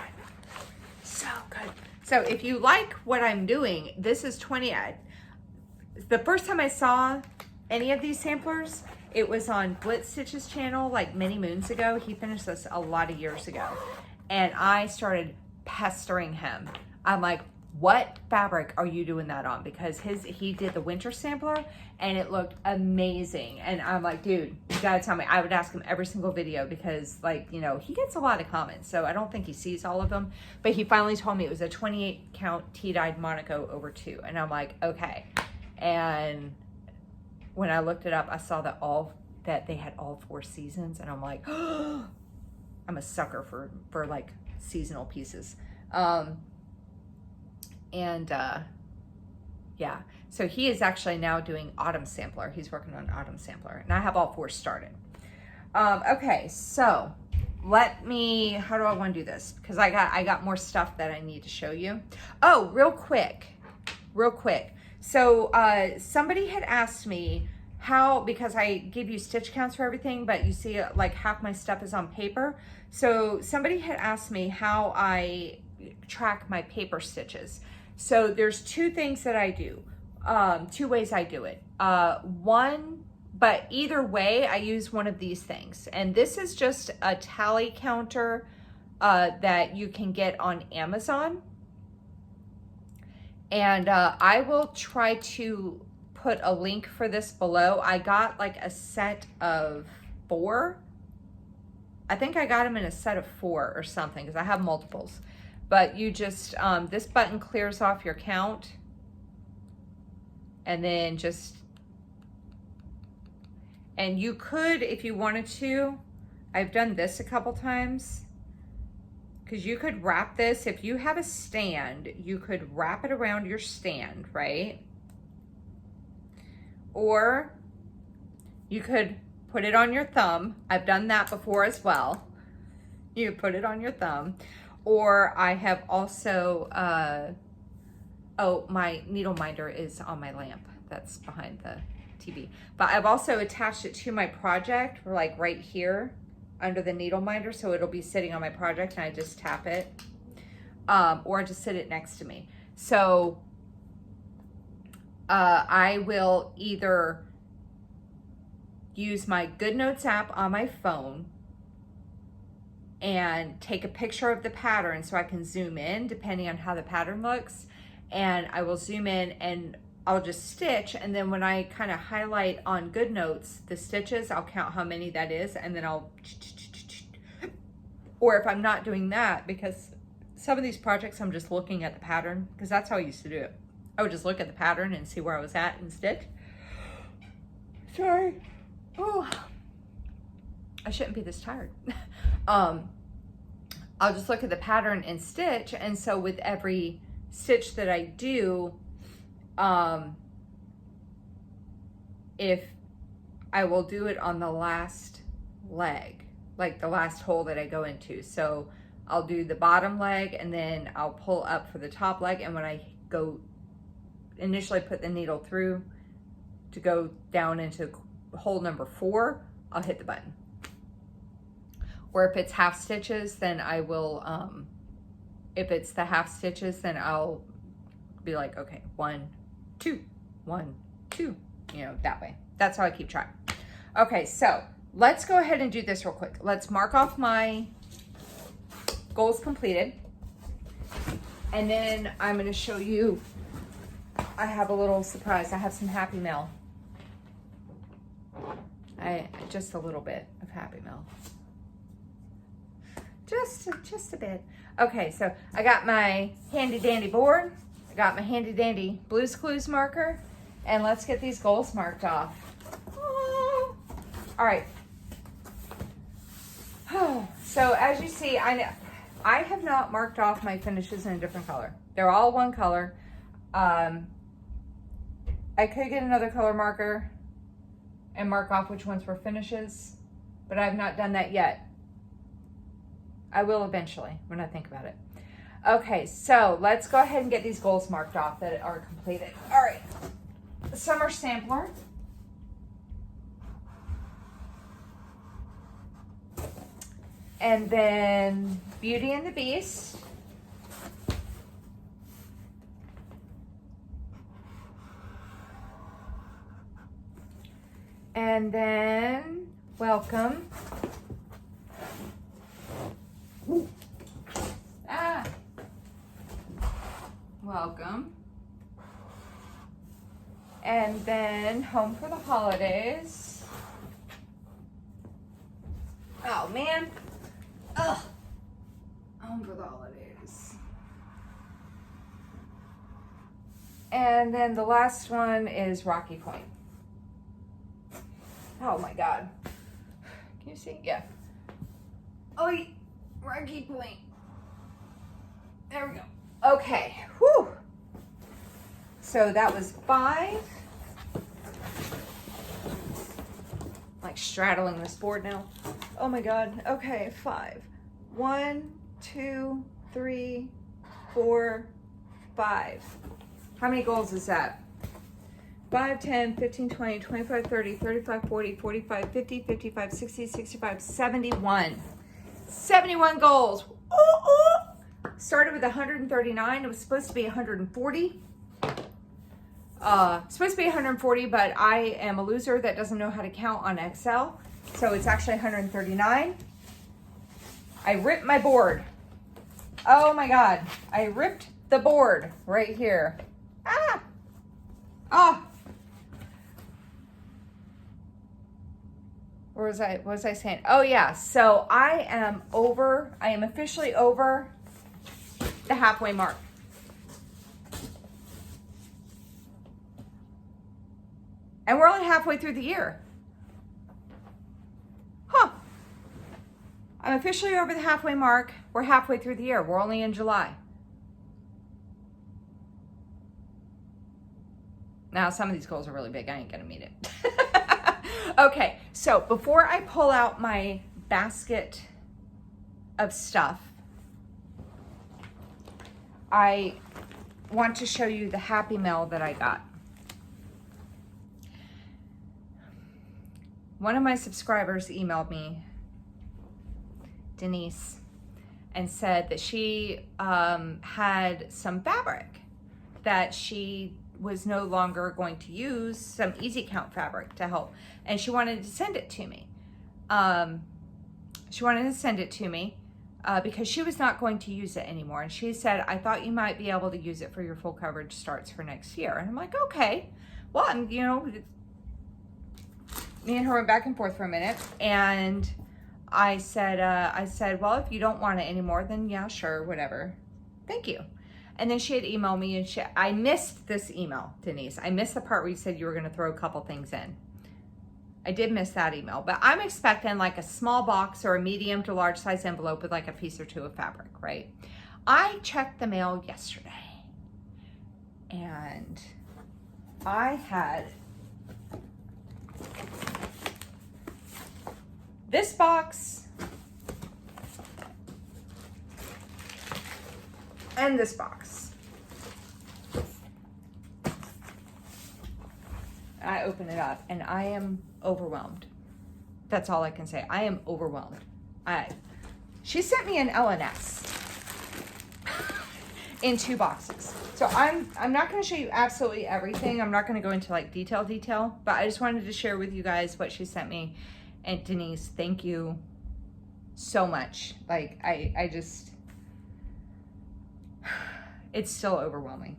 Speaker 1: So good. So if you like what I'm doing, this is 20. The first time I saw any of these samplers, it was on Blitz Stitch's channel like many moons ago. He finished this a lot of years ago. And I started pestering him. I'm like, what fabric are you doing that on? Because he did the winter sampler and it looked amazing. And I'm like, dude, you gotta tell me. I would ask him every single video because, like, you know, he gets a lot of comments, so I don't think he sees all of them. But he finally told me it was a 28 count tea-dyed Monaco over 2. And I'm like, okay. And when I looked it up, I saw that they had all 4 seasons, and I'm like, oh, I'm a sucker for like seasonal pieces. Yeah, so he is actually now doing autumn sampler. He's working on autumn sampler, and I have all 4 started. Okay, so let me, how do I want to do this? Because I got more stuff that I need to show you. Oh, real quick. So somebody had asked me how, because I give you stitch counts for everything, but you see like half my stuff is on paper. So somebody had asked me how I track my paper stitches. So there's 2 things that I do, 2 ways I do it. One, but either way, I use one of these things. And this is just a tally counter that you can get on Amazon. And I will try to put a link for this below. I got like a set of 4. I think I got them in a set of 4 or something because I have multiples. But you just, this button clears off your count. And then just, and you could, if you wanted to, I've done this a couple times, because you could wrap this, if you have a stand, you could wrap it around your stand, right? Or you could put it on your thumb. I've done that before as well. You put it on your thumb. Or I have also, oh, my needle minder is on my lamp. That's behind the TV. But I've also attached it to my project, like right here under the needle minder. So it'll be sitting on my project and I just tap it. Or just sit it next to me. So I will either use my GoodNotes app on my phone and take a picture of the pattern so I can zoom in depending on how the pattern looks. And I will zoom in and I'll just stitch. And then when I kind of highlight on GoodNotes the stitches, I'll count how many that is. And then I'll, or if I'm not doing that, because some of these projects I'm just looking at the pattern, because that's how I used to do it. I would just look at the pattern and see where I was at and stitch. Sorry. Oh, I shouldn't be this tired. I'll just look at the pattern and stitch. And so with every stitch that I do, if I will do it on the last leg, like the last hole that I go into. So I'll do the bottom leg and then I'll pull up for the top leg. And when I go initially put the needle through to go down into hole number 4, I'll hit the button. Or if it's half stitches, then I will, if it's the half stitches, then I'll be like, okay, 1, 2, 1, 2, you know, that way. That's how I keep track. Okay, so let's go ahead and do this real quick. Let's mark off my goals completed. And then I'm gonna show you, I have a little surprise. I have some Happy Mail. Just a little bit of Happy Mail. Just a bit. Okay, so I got my handy dandy board. I got my handy dandy Blue's Clues marker. And let's get these goals marked off. Oh. All right. So as you see, I have not marked off my finishes in a different color. They're all one color. I could get another color marker and mark off which ones were finishes, but I've not done that yet. I will eventually when I think about it. Okay, so let's go ahead and get these goals marked off that are completed. All right, summer sampler. And then Beauty and the Beast. And then Welcome. Welcome. And then Home for the Holidays. Oh man. Ugh. Home for the Holidays. And then the last one is Rocky Point. Oh my God. Can you see? Yeah. Oh, Rocky Point. There we go. Okay. Whew. So that was 5. Like straddling this board now. Oh my God. Okay, 5. 1, 2, 3, 4, 5. How many goals is that? 5, 10, 15, 20, 25, 30, 35, 40, 45, 50, 55, 60, 65, 71. 71 goals. Ooh, ooh. Started with 139. It was supposed to be 140. Supposed to be 140, but I am a loser that doesn't know how to count on Excel. So it's actually 139. I ripped my board. Oh my God. I ripped the board right here. Ah! Ah! what was I saying? Oh yeah, so I am officially over the halfway mark. And we're only halfway through the year. Huh. I'm officially over the halfway mark. We're halfway through the year. We're only in July. Now, some of these goals are really big. I ain't gonna meet it. Okay, so before I pull out my basket of stuff, I want to show you the happy mail that I got. One of my subscribers emailed me, Denise, and said that she had some fabric that she was no longer going to use, some Easy Count fabric to help, and she wanted to send it to me. Because she was not going to use it anymore, and she said, I thought you might be able to use it for your full coverage starts for next year. And I'm like, okay. Well, me and her went back and forth for a minute, and I said, well, if you don't want it anymore, then yeah, sure, whatever. Thank you. And then she had emailed me, and I missed this email, Denise. I missed the part where you said you were going to throw a couple things in. I did miss that email, but I'm expecting like a small box or a medium to large size envelope with like a piece or two of fabric, right? I checked the mail yesterday, and I had this box and this box. I open it up and I am overwhelmed. That's all I can say. I am overwhelmed. She sent me an LNS in 2 boxes. So I'm not going to show you absolutely everything. I'm not going to go into like detail, but I just wanted to share with you guys what she sent me. And Denise, thank you so much. Like I just, it's still overwhelming.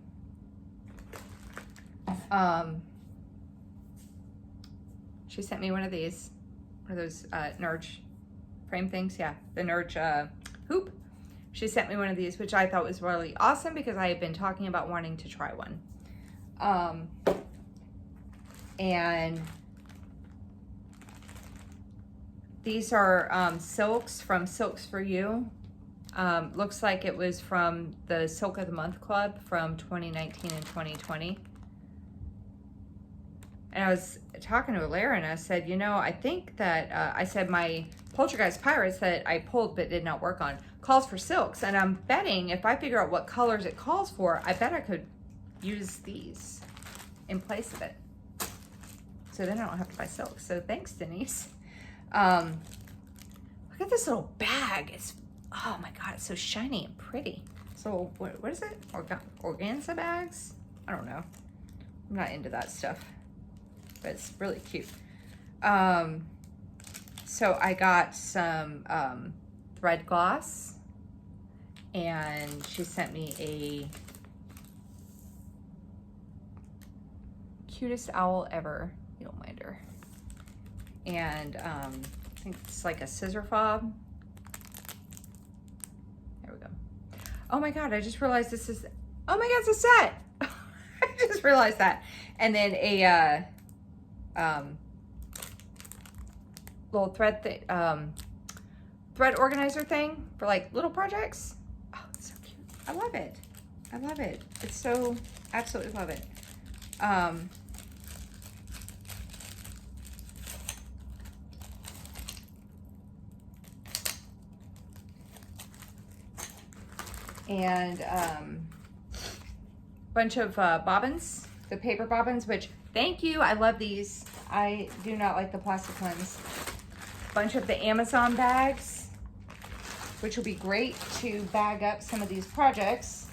Speaker 1: She sent me one of these, one of those Nerge frame things. Yeah, the Nerge hoop. She sent me one of these, which I thought was really awesome because I had been talking about wanting to try one. And these are silks from Silks for You. Looks like it was from the Silk of the Month Club from 2019 and 2020. And I was talking to Alara and I said, I think that, I said my Poltergeist Pirates that I pulled but did not work on calls for silks. And I'm betting if I figure out what colors it calls for, I bet I could use these in place of it. So then I don't have to buy silks. So thanks, Denise. Look at this little bag. It's, oh my God, it's so shiny and pretty. So what is it? Organza bags? I don't know. I'm not into that stuff, but it's really cute. So I got some thread gloss, and she sent me a cutest owl ever. You don't mind her. And I think it's like a scissor fob. There we go. Oh my God, I just realized this is, oh my God, it's a set. I just realized that. And then a little thread thread organizer thing for like little projects. Oh, it's so cute. I love it. I love it. It's so, absolutely love it. And bunch of bobbins, the paper bobbins, which thank you. I love these. I do not like the plastic ones. Bunch of the Amazon bags, which will be great to bag up some of these projects.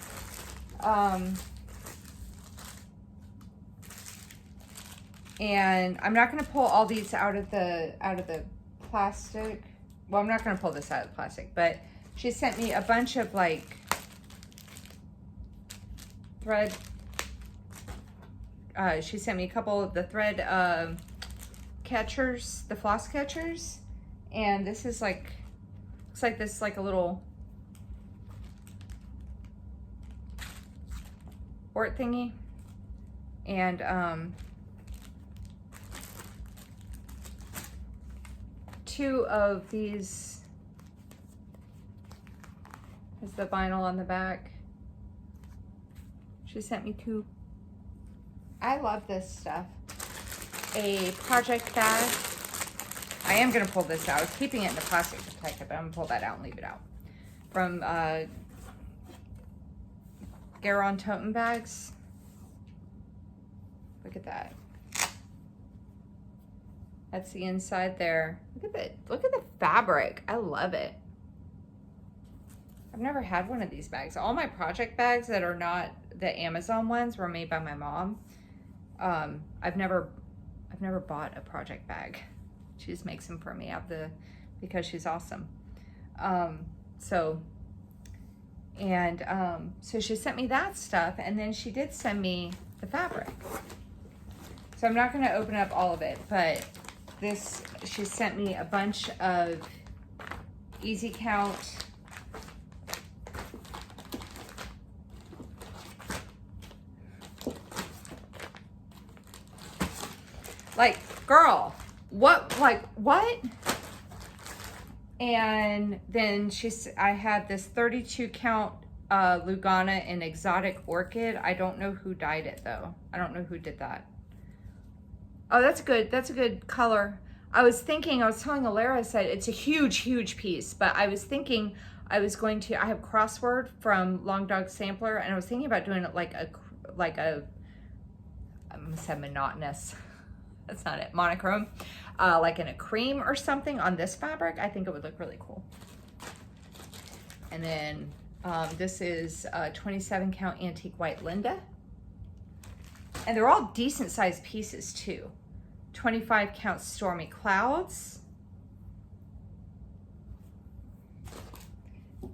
Speaker 1: And I'm not going to pull all these out of the plastic. Well, I'm not going to pull this out of the plastic, but she sent me a bunch of like thread. She sent me a couple of the thread catchers, the floss catchers. And this is like, looks like this is like a little ort thingy. And two of these is the vinyl on the back. She sent me two. I love this stuff. A project bag. I am gonna pull this out. I was keeping it in the plastic to protect it, but I'm gonna pull that out and leave it out. From Garon Totem Bags. Look at that. That's the inside there. Look at the fabric. I love it. I've never had one of these bags. All my project bags that are not the Amazon ones were made by my mom. I've never bought a project bag. She just makes them for me because she's awesome. So she sent me that stuff, and then she did send me the fabric. So I'm not gonna open up all of it, but she sent me a bunch of Easy Count like, girl, what? And then I had this 32 count Lugana in Exotic Orchid. I don't know who dyed it though. I don't know who did that. Oh, that's good. That's a good color. I was telling Alara, I said it's a huge piece, but I was thinking I have Crossword from Long Dog Sampler, and I was thinking about doing it like a I'm gonna say monotonous. That's not it. Monochrome, like in a cream or something on this fabric. I think it would look really cool. And then this is 27 count Antique White Linda. And they're all decent sized pieces too. 25 count Stormy Clouds.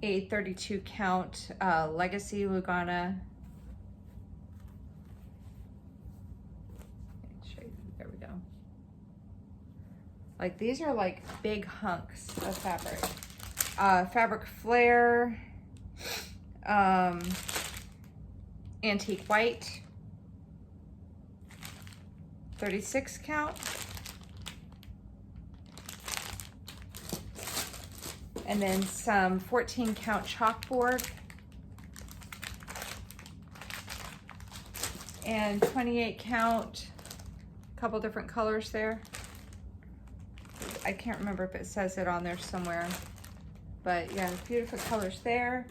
Speaker 1: A 32 count Legacy Lugana. There we go. Like, these are like big hunks of fabric. Fabric Flare. Antique White. 36 count. And then some 14 count chalkboard. And 28 count, a couple different colors there. I can't remember if it says it on there somewhere, but yeah, beautiful colors there.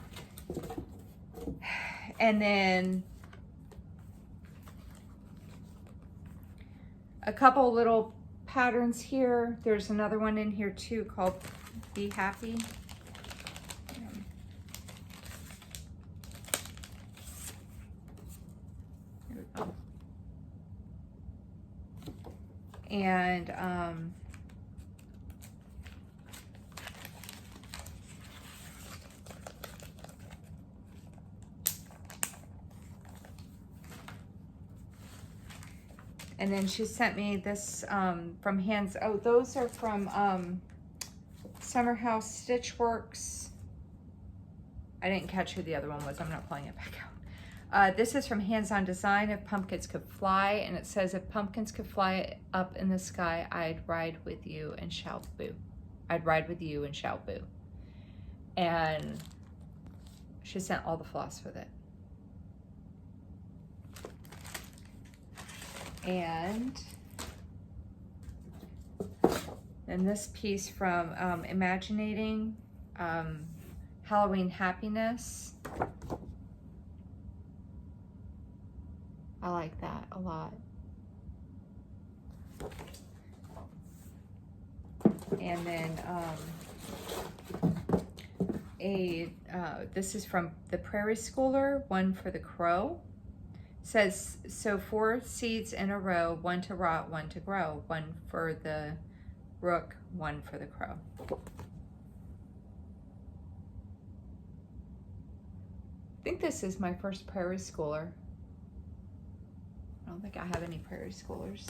Speaker 1: And then a couple little patterns here. There's another one in here too called Be Happy. There we go. And and then she sent me this from Hands. Oh, those are from Summer House Stitchworks. I didn't catch who the other one was. I'm not pulling it back out. This is from Hands On Design, If Pumpkins Could Fly. And it says, if pumpkins could fly up in the sky, I'd ride with you and shout boo. I'd ride with you and shout boo. And she sent all the floss with it. And this piece from Imaginating Halloween Happiness. I like that a lot. And then this is from the Prairie Schooler, One for the Crow. Says, sow 4 seeds in a row, 1 to rot, 1 to grow, 1 for the rook, 1 for the crow. I think this is my first Prairie Schooler. I don't think I have any Prairie Schoolers.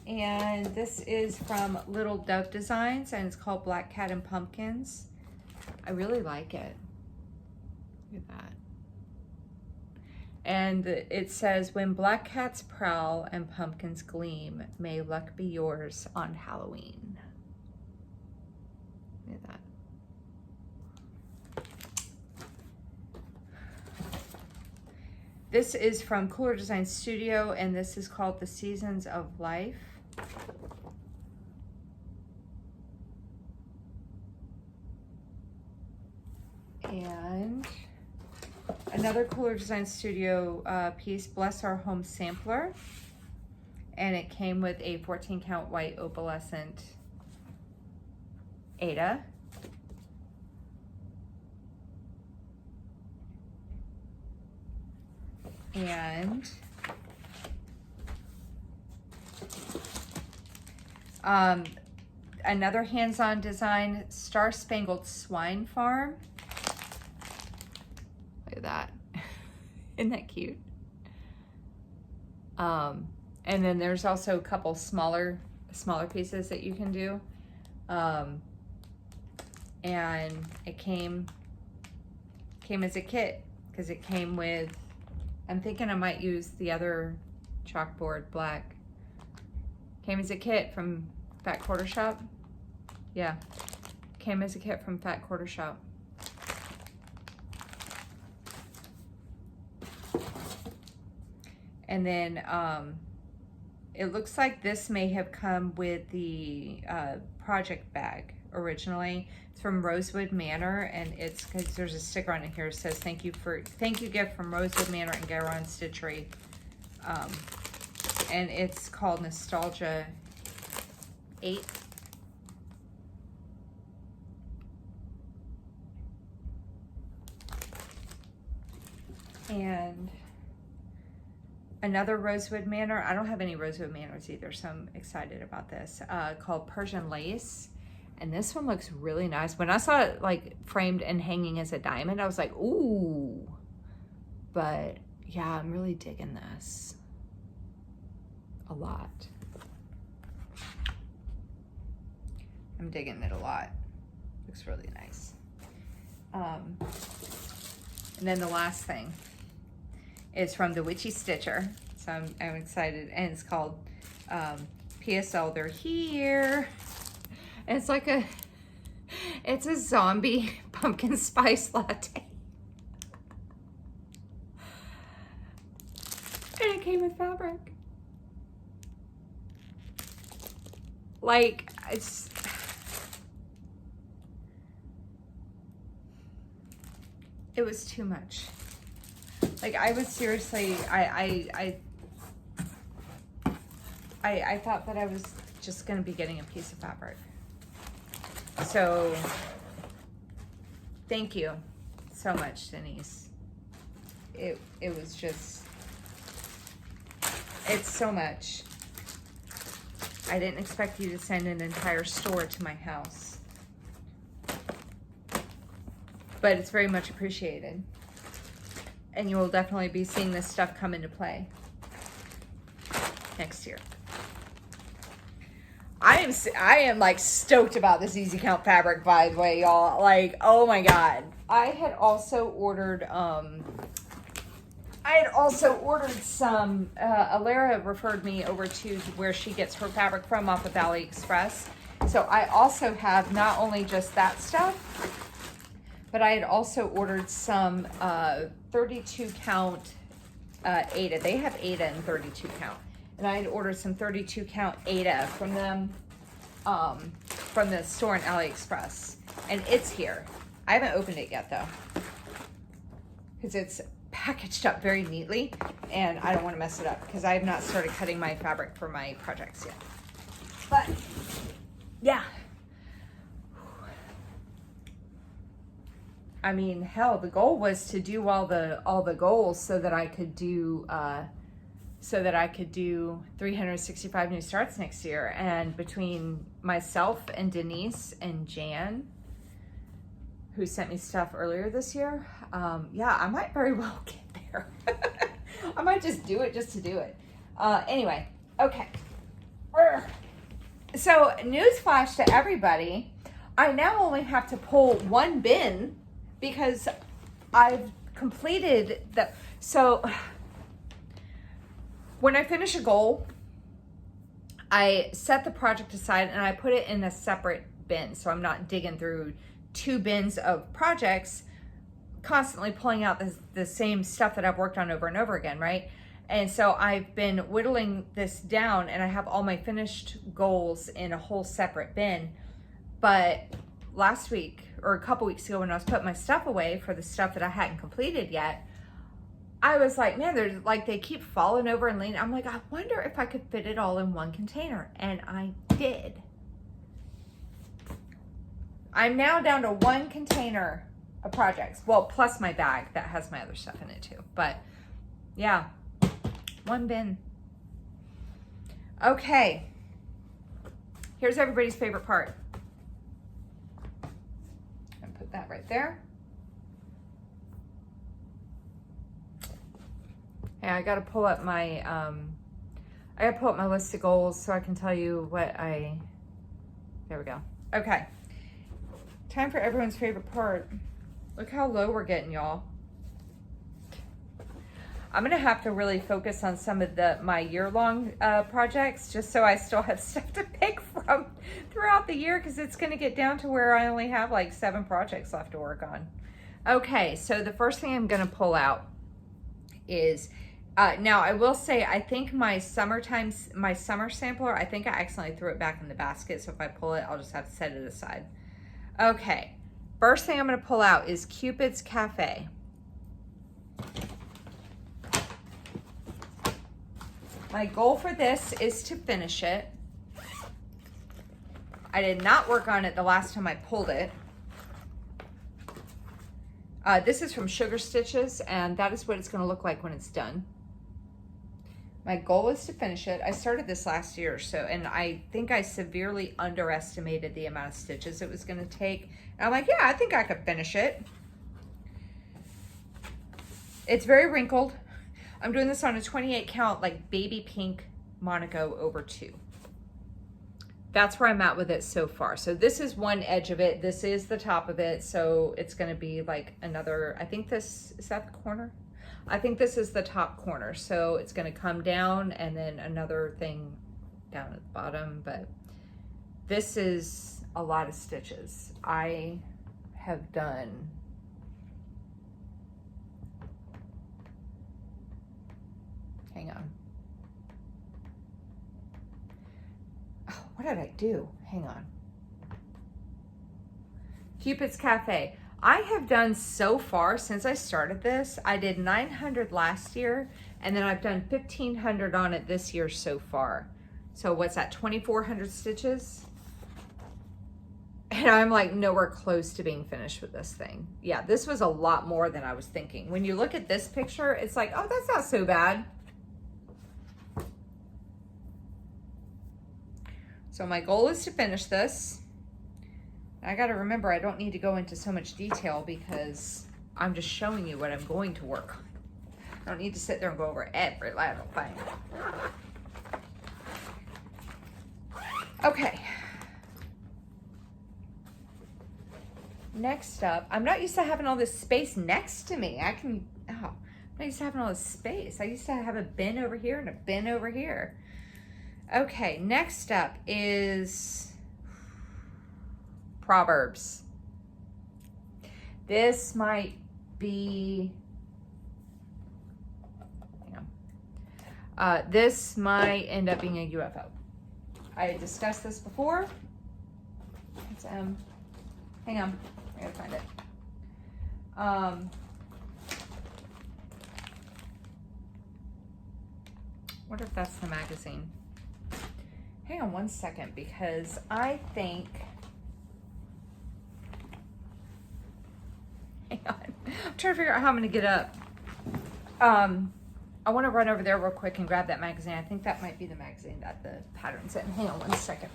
Speaker 1: And this is from Little Dove Designs, and it's called Black Cat and Pumpkins. I really like it. Look at that. And it says, when black cats prowl and pumpkins gleam, may luck be yours on Halloween. Look at that. This is from Cooler Design Studio, and this is called The Seasons of Life. And another Cooler Design Studio piece, Bless Our Home Sampler. And it came with a 14 count white opalescent Ada. And another hands-on design, Star Spangled Swine Farm. Look at that. Isn't that cute? And then there's also a couple smaller pieces that you can do. And it came as a kit, because it came with, I'm thinking I might use the other chalkboard black. Came as a kit from Fat Quarter Shop. Yeah, came as a kit from Fat Quarter Shop. And then it looks like this may have come with the project bag originally. It's from Rosewood Manor, and it's because there's a sticker on it here that says thank you gift from Rosewood Manor and Garon Stitchery. And it's called Nostalgia 8. And another Rosewood Manor. I don't have any Rosewood Manors either, so I'm excited about this. Called Persian Lace. And this one looks really nice. When I saw it like framed and hanging as a diamond, I was like, ooh. But yeah, I'm really digging this a lot. I'm digging it a lot. Looks really nice. And then the last thing is from the Witchy Stitcher. So I'm excited. And it's called PSL They're Here. And it's like it's a zombie pumpkin spice latte. And it came with fabric. Like, it was too much. Like, I was seriously, I thought that I was just gonna be getting a piece of fabric. So, thank you so much, Denise. It was just, it's so much. I didn't expect you to send an entire store to my house. But it's very much appreciated. And you will definitely be seeing this stuff come into play next year. I am like stoked about this Easy Count fabric, by the way, y'all. Like, oh my God. I had also ordered some, Alara referred me over to where she gets her fabric from off of AliExpress. So I also have not only just that stuff, but I had also ordered some 32 count Ada. They have Ada in 32 count. And I had ordered some 32 count Ada from them, from the store in AliExpress. And it's here. I haven't opened it yet though, because it's packaged up very neatly and I don't want to mess it up because I have not started cutting my fabric for my projects yet. But yeah. I mean, hell, the goal was to do all the goals so that I could do 365 new starts next year. And between myself and Denise and Jan, who sent me stuff earlier this year, yeah, I might very well get there. I might just do it just to do it. Anyway, okay. So, newsflash to everybody, I now only have to pull one bin because I've completed the, so when I finish a goal, I set the project aside and I put it in a separate bin. So I'm not digging through 2 bins of projects, constantly pulling out the same stuff that I've worked on over and over again, right? And so I've been whittling this down and I have all my finished goals in a whole separate bin. But last week or a couple weeks ago when I was putting my stuff away for the stuff that I hadn't completed yet, I was like, man, they're like, they keep falling over and leaning. I'm like, I wonder if I could fit it all in one container. And I did. I'm now down to 1 container of projects. Well, plus my bag that has my other stuff in it too. But yeah. 1 bin. Okay. Here's everybody's favorite part. And put that right there. Hey, I gotta pull up my list of goals so I can tell you what there we go. Okay. Time for everyone's favorite part. Look how low we're getting, y'all. I'm gonna have to really focus on some of my year-long projects just so I still have stuff to pick from throughout the year, because it's gonna get down to where I only have like 7 projects left to work on. Okay, so the first thing I'm gonna pull out is, now I will say, I think my summer sampler, I think I accidentally threw it back in the basket, so if I pull it, I'll just have to set it aside. Okay, first thing I'm gonna pull out is Cupid's Cafe. My goal for this is to finish it. I did not work on it the last time I pulled it. This is from Sugar Stitches, and that is what it's going to look like when it's done. My goal is to finish it. I started this last year, and I think I severely underestimated the amount of stitches it was going to take. And I'm like, yeah, I think I could finish it. It's very wrinkled. I'm doing this on a 28 count, like baby pink Monaco over 2. That's where I'm at with it so far. So this is one edge of it. This is the top of it. So it's going to be like another, I think is that the corner? I think this is the top corner. So it's going to come down and then another thing down at the bottom. But this is a lot of stitches. I have done, hang on. Oh, what did I do? Hang on. Cupid's Cafe. I have done so far since I started this. I did 900 last year, and then I've done 1,500 on it this year so far. So what's that, 2,400 stitches? And I'm like nowhere close to being finished with this thing. Yeah, this was a lot more than I was thinking. When you look at this picture, it's like, oh, that's not so bad. So my goal is to finish this. I got to remember, I don't need to go into so much detail because I'm just showing you what I'm going to work on. I don't need to sit there and go over every little thing. Okay. Next up, I'm not used to having all this space next to me. I'm not used to having all this space. I used to have a bin over here and a bin over here. Okay, next up is Proverbs. This might be, this might end up being a UFO. I had discussed this before. It's, hang on, I gotta find it. What if that's the magazine? Hang on one second, because I think, hang on, I'm trying to figure out how I'm gonna get up. I wanna run over there real quick and grab that magazine. I think that might be the magazine that the pattern's in. Hang on one second.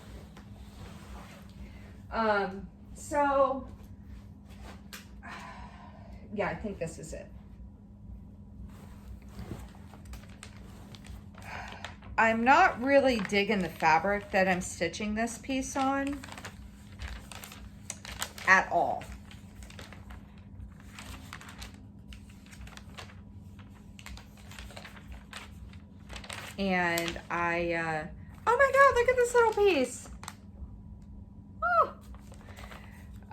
Speaker 1: So, yeah, I think this is it. I'm not really digging the fabric that I'm stitching this piece on at all. And I, oh my God, look at this little piece.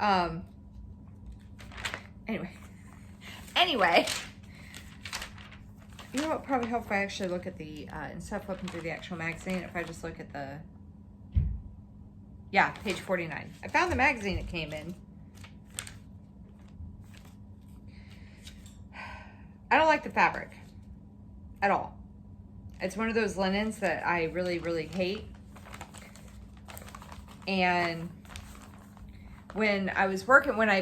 Speaker 1: Oh. Anyway, you know what probably help if I actually look at the, instead of flipping through the actual magazine, if I just look at the, yeah, page 49. I found the magazine it came in. I don't like the fabric at all. It's one of those linens that I really, really hate. And when I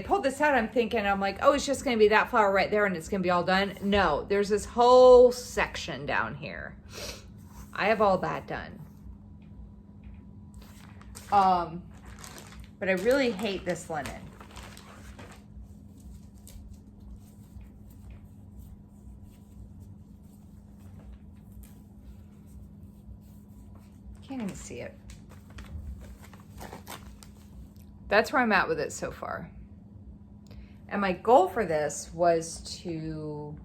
Speaker 1: pulled this out, I'm like, oh, it's just going to be that flower right there and it's going to be all done. No, there's this whole section down here. I have all that done. But I really hate this linen. Can't even see it. That's where I'm at with it so far. And my goal for this was to,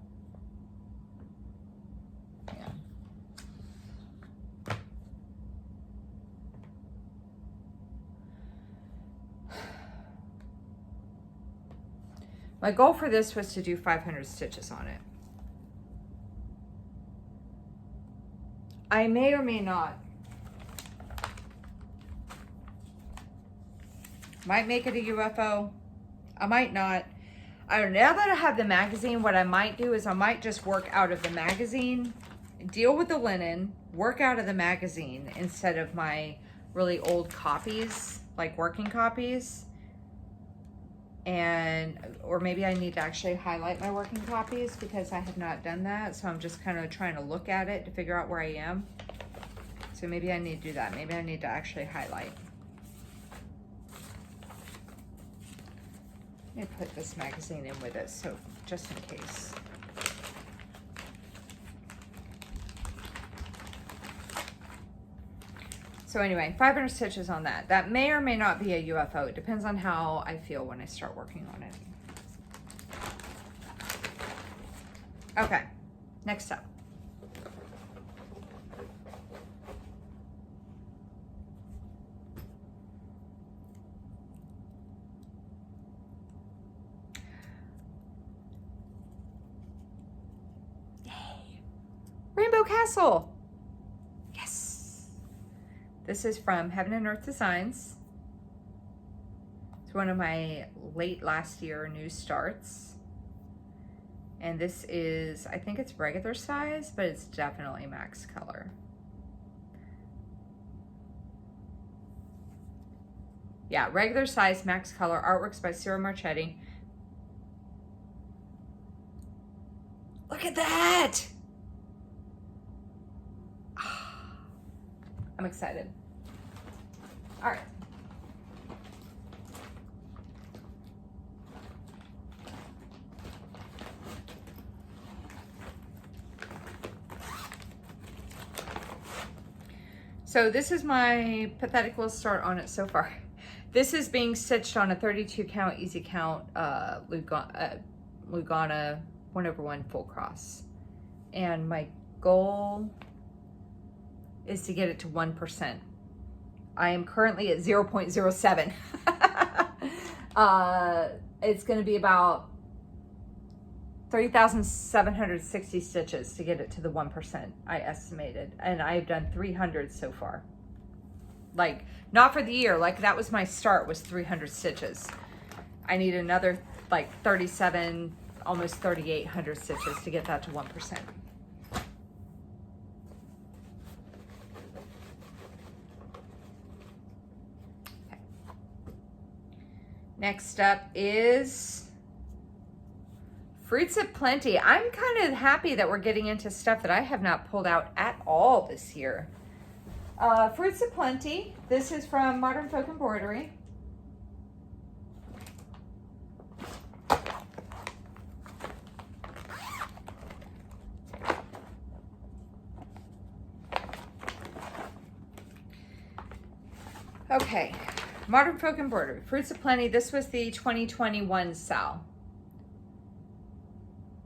Speaker 1: my goal for this was to do 500 stitches on it. I may or may not. Might make it a UFO. I might not. I don't know. Now that I have the magazine, what I might do is I might just work out of the magazine, deal with the linen, work out of the magazine instead of my really old copies, like working copies. Or maybe I need to actually highlight my working copies because I have not done that. So I'm just kind of trying to look at it to figure out where I am. So maybe I need to do that. Maybe I need to actually highlight. Let me put this magazine in with it, so just in case. So anyway, 500 stitches on that. That may or may not be a UFO. It depends on how I feel when I start working on it. Okay, next up. Rainbow Castle. Yes. This is from Heaven and Earth Designs. It's one of my late last year new starts. And this is, I think it's regular size, but it's definitely max color. Yeah, regular size, max color. Artworks by Ciro Marchetti. Look at that! I'm excited. All right. So this is my pathetic little start on it so far. This is being stitched on a 32 count, easy count, Lugana 1/1 full cross. And my goal is to get it to 1%. I am currently at 0.07. It's gonna be about 3,760 stitches to get it to the 1%, I estimated. And I've done 300 so far. Like, not for the year, like that was my start, was 300 stitches. I need another like 37, almost 3,800 stitches to get that to 1%. Next up is Fruits Aplenty. I'm kind of happy that we're getting into stuff that I have not pulled out at all this year. Fruits Aplenty. This is from Modern Folk Embroidery. Okay, Modern Folk Embroidery, Fruits of Plenty. This was the 2021 sale.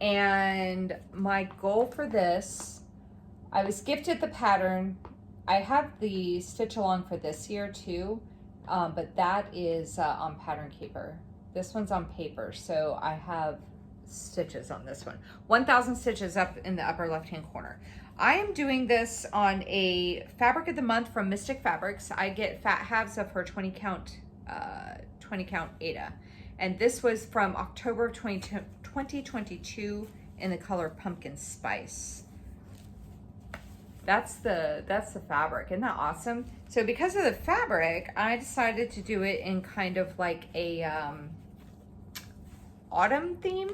Speaker 1: And my goal for this, I was gifted the pattern. I have the stitch along for this year too, but that is on Pattern Keeper. This one's on paper, so I have stitches on this one. 1,000 stitches up in the upper left-hand corner. I am doing this on a Fabric of the Month from Mystic Fabrics. I get fat halves of her 20 count Ada. And this was from October of 2022 in the color Pumpkin Spice. That's the fabric. Isn't that awesome? So because of the fabric, I decided to do it in kind of like a autumn theme.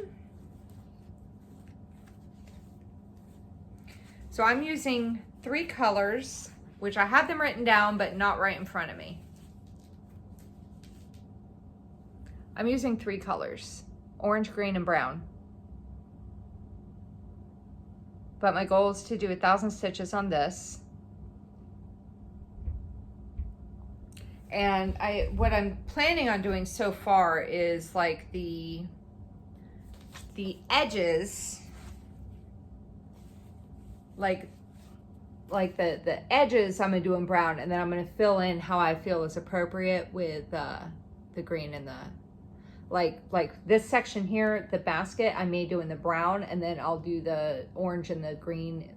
Speaker 1: So I'm using 3 colors, which I have them written down, but not right in front of me. I'm using 3 colors, orange, green, and brown. But my goal is to do 1,000 stitches on this. And what I'm planning on doing so far is like the edges, like the edges I'm gonna do in brown, and then I'm gonna fill in how I feel is appropriate with the green and the like this section here, the basket I may do in the brown, and then I'll do the orange and the green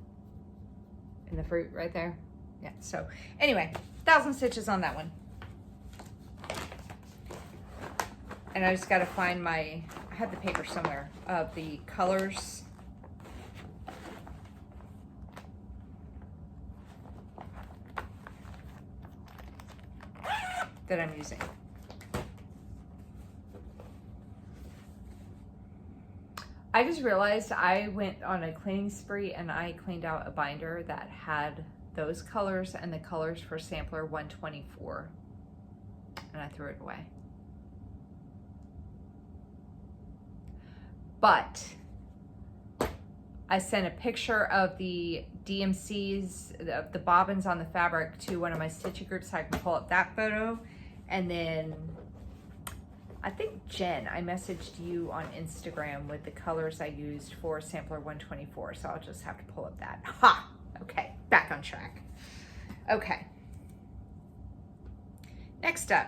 Speaker 1: and the fruit right there. Yeah, so anyway, 1,000 stitches on that one. And I just gotta find I had the paper somewhere of the colors. That I'm using. I just realized I went on a cleaning spree and I cleaned out a binder that had those colors and the colors for sampler 124, and I threw it away. But I sent a picture of the DMCs, of the bobbins on the fabric, to one of my stitching groups so I can pull up that photo. And then I think Jen, I messaged you on Instagram with the colors I used for sampler 124. So I'll just have to pull up that. Ha! Okay, back on track. Okay. Next up.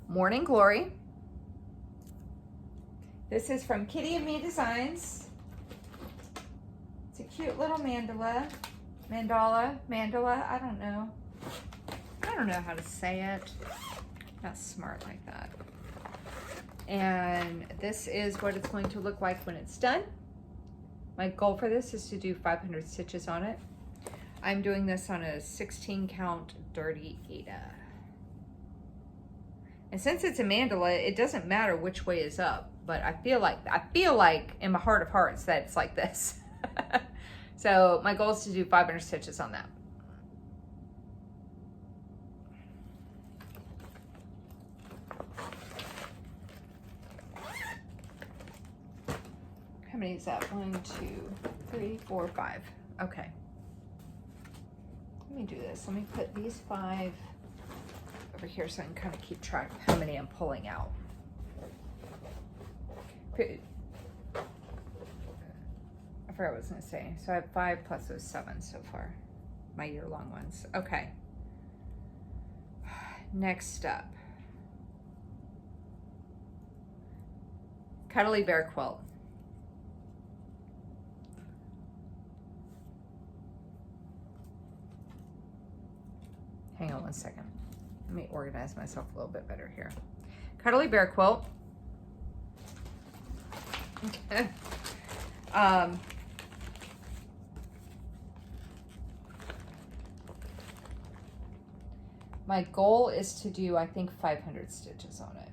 Speaker 1: Morning Glory. This is from Kitty and Me Designs. It's a cute little mandala, I don't know. I don't know how to say it. Not smart like that. And this is what it's going to look like when it's done. My goal for this is to do 500 stitches on it. I'm doing this on a 16 count dirty Ada. And since it's a mandala, it doesn't matter which way is up, but I feel like in my heart of hearts that it's like this. So my goal is to do 500 stitches on that. How many is that? 1, 2, 3, 4, 5. Okay. Let me do this. Let me put these 5 over here so I can kind of keep track of how many I'm pulling out. I forgot what I was going to say. So I have 5 plus those 7 so far, my year-long ones. Okay. Next up, Cuddly Bear Quilt. Hang on one second. Let me organize myself a little bit better here. Cuddly Bear Quilt. Okay. My goal is to do, I think, 500 stitches on it.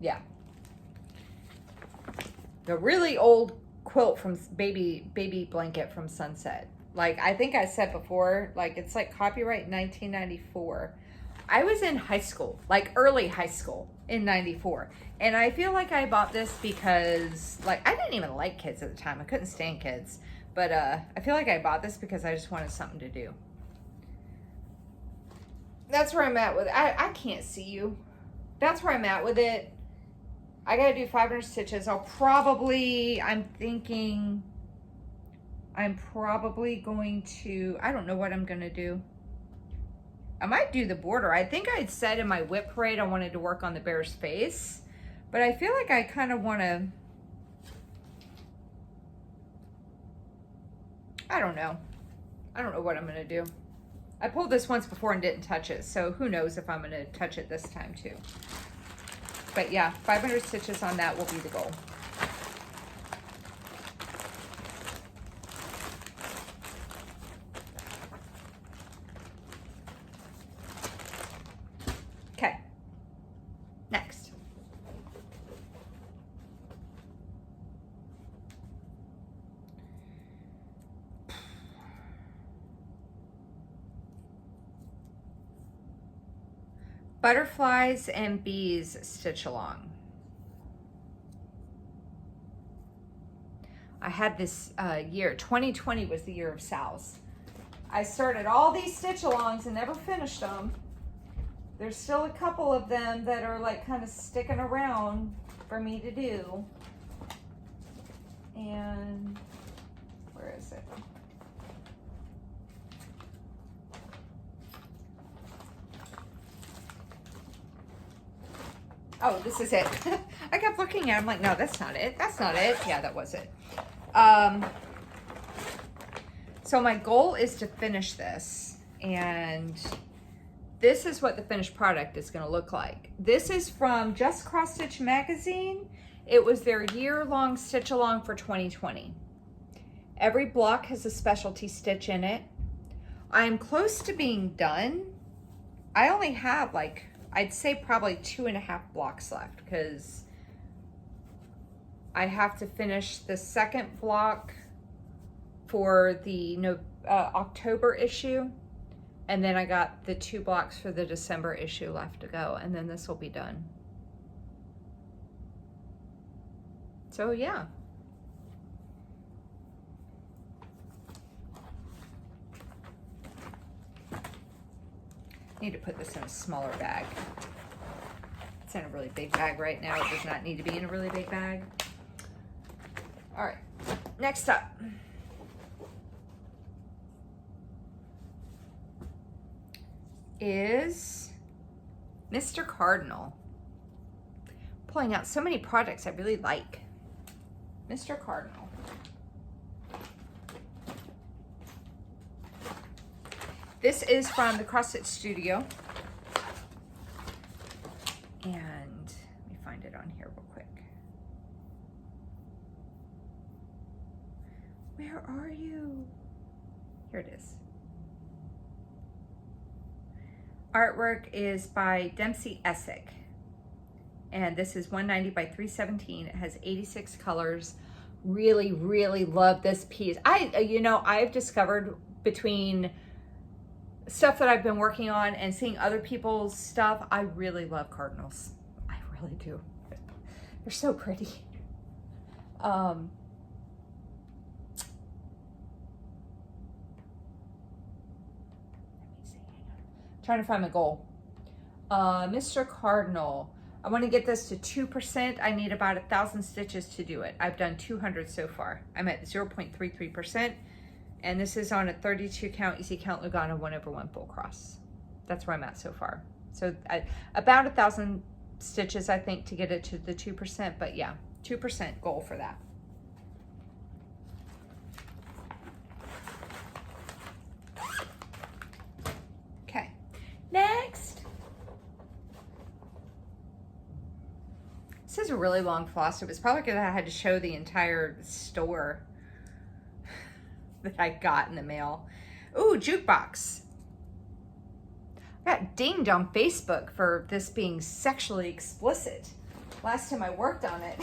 Speaker 1: Yeah. The really old quilt from baby blanket from Sunset. Like, I think I said before, like, it's like copyright 1994. I was in high school, like early high school, in 94. And I feel like I bought this because, like, I didn't even like kids at the time. I couldn't stand kids. But I feel like I bought this because I just wanted something to do. That's where I'm at with it. I can't see you. That's where I'm at with it. I gotta do 500 stitches. I'm probably going to, I don't know what I'm gonna do. I might do the border. I think I'd said in my whip parade I wanted to work on the bear's face, but I feel like I kind of want to, I don't know what I'm going to do. I pulled this once before and didn't touch it, so who knows if I'm going to touch it this time too. But yeah, 500 stitches on that will be the goal. Okay, next. Butterflies and bees stitch along. I had this year, 2020 was the year of Sal's. I started all these stitch alongs and never finished them. There's still a couple of them that are like kind of sticking around for me to do. And where is it? Oh, this is it. I kept looking at it. I'm like, no, that's not it. That's not it. Yeah, that was it. So my goal is to finish this, and this is what the finished product is going to look like. This is from Just Cross Stitch magazine. It was their year-long stitch along for 2020. Every block has a specialty stitch in it. I'm close to being done. I only have like, I'd say probably 2.5 blocks left, because I have to finish the second block for the October issue, and then I got the 2 blocks for the December issue left to go, and then this will be done. So yeah. Need to put this in a smaller bag. It's in a really big bag right now. It does not need to be in a really big bag. All right, next up. Is Mr. Cardinal. Pulling out so many projects I really like. Mr. Cardinal. This is from the Cross Stitch Studio. And let me find it on here real quick. Where are you? Here it is. Artwork is by Dempsey Essick, and this is 190 by 317. It has 86 colors. Really, really love this piece. I've discovered between stuff that I've been working on and seeing other people's stuff, I really love cardinals. I really do. They're so pretty. Trying to find my goal. Mr. Cardinal, I want to get this to 2%. I need about 1,000 stitches to do it. I've done 200 so far. I'm at 0.33%, and this is on a 32 count easy count Lugano 1/1 full cross. That's where I'm at so far. So about 1,000 stitches, I think, to get it to the 2%, but yeah, 2% goal for that. Next. This is a really long Flosstube. It's probably because I had to show the entire store that I got in the mail. Ooh, jukebox. I got dinged on Facebook for this being sexually explicit last time I worked on it.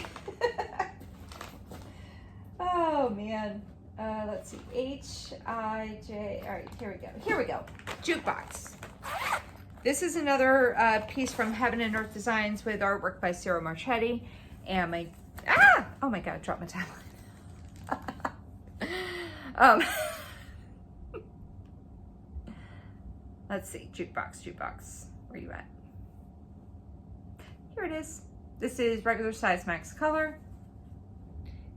Speaker 1: Oh man. Let's see. H-I-J. All right, here we go. Here we go. Jukebox. This is another piece from Heaven and Earth Designs with artwork by Sarah Marchetti. And my, oh my God, I dropped my tablet. Let's see, jukebox, where you at? Here it is. This is regular size max color.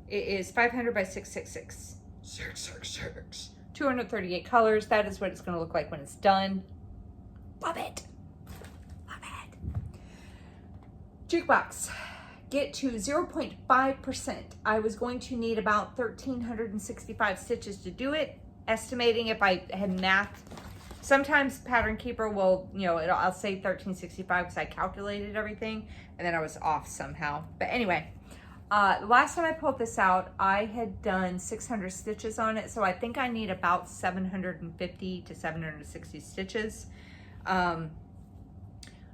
Speaker 1: It is 500 by 666. 666. 238 colors. That is what it's going to look like when it's done. Love it. Love it. Jukebox. Get to 0.5%. I was going to need about 1,365 stitches to do it. Estimating if I had math. Sometimes Pattern Keeper will, you know, I'll say 1,365 because I calculated everything and then I was off somehow. But anyway, the last time I pulled this out, I had done 600 stitches on it. So I think I need about 750 to 760 stitches.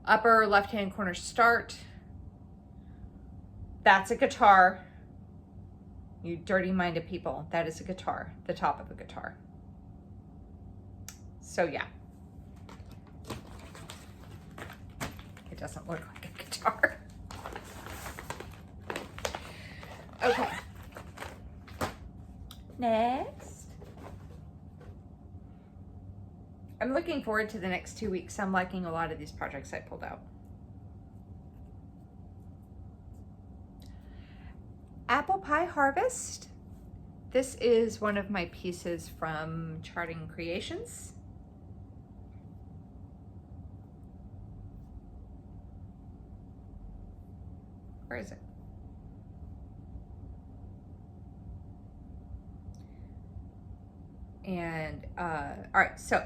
Speaker 1: Upper left-hand corner start. That's a guitar. You dirty-minded people. That is a guitar, the top of a guitar. So yeah. It doesn't look like a guitar. Okay. Next. I'm looking forward to the next 2 weeks. I'm liking a lot of these projects I pulled out. Apple Pie Harvest. This is one of my pieces from Charting Creations. Where is it? And all right, so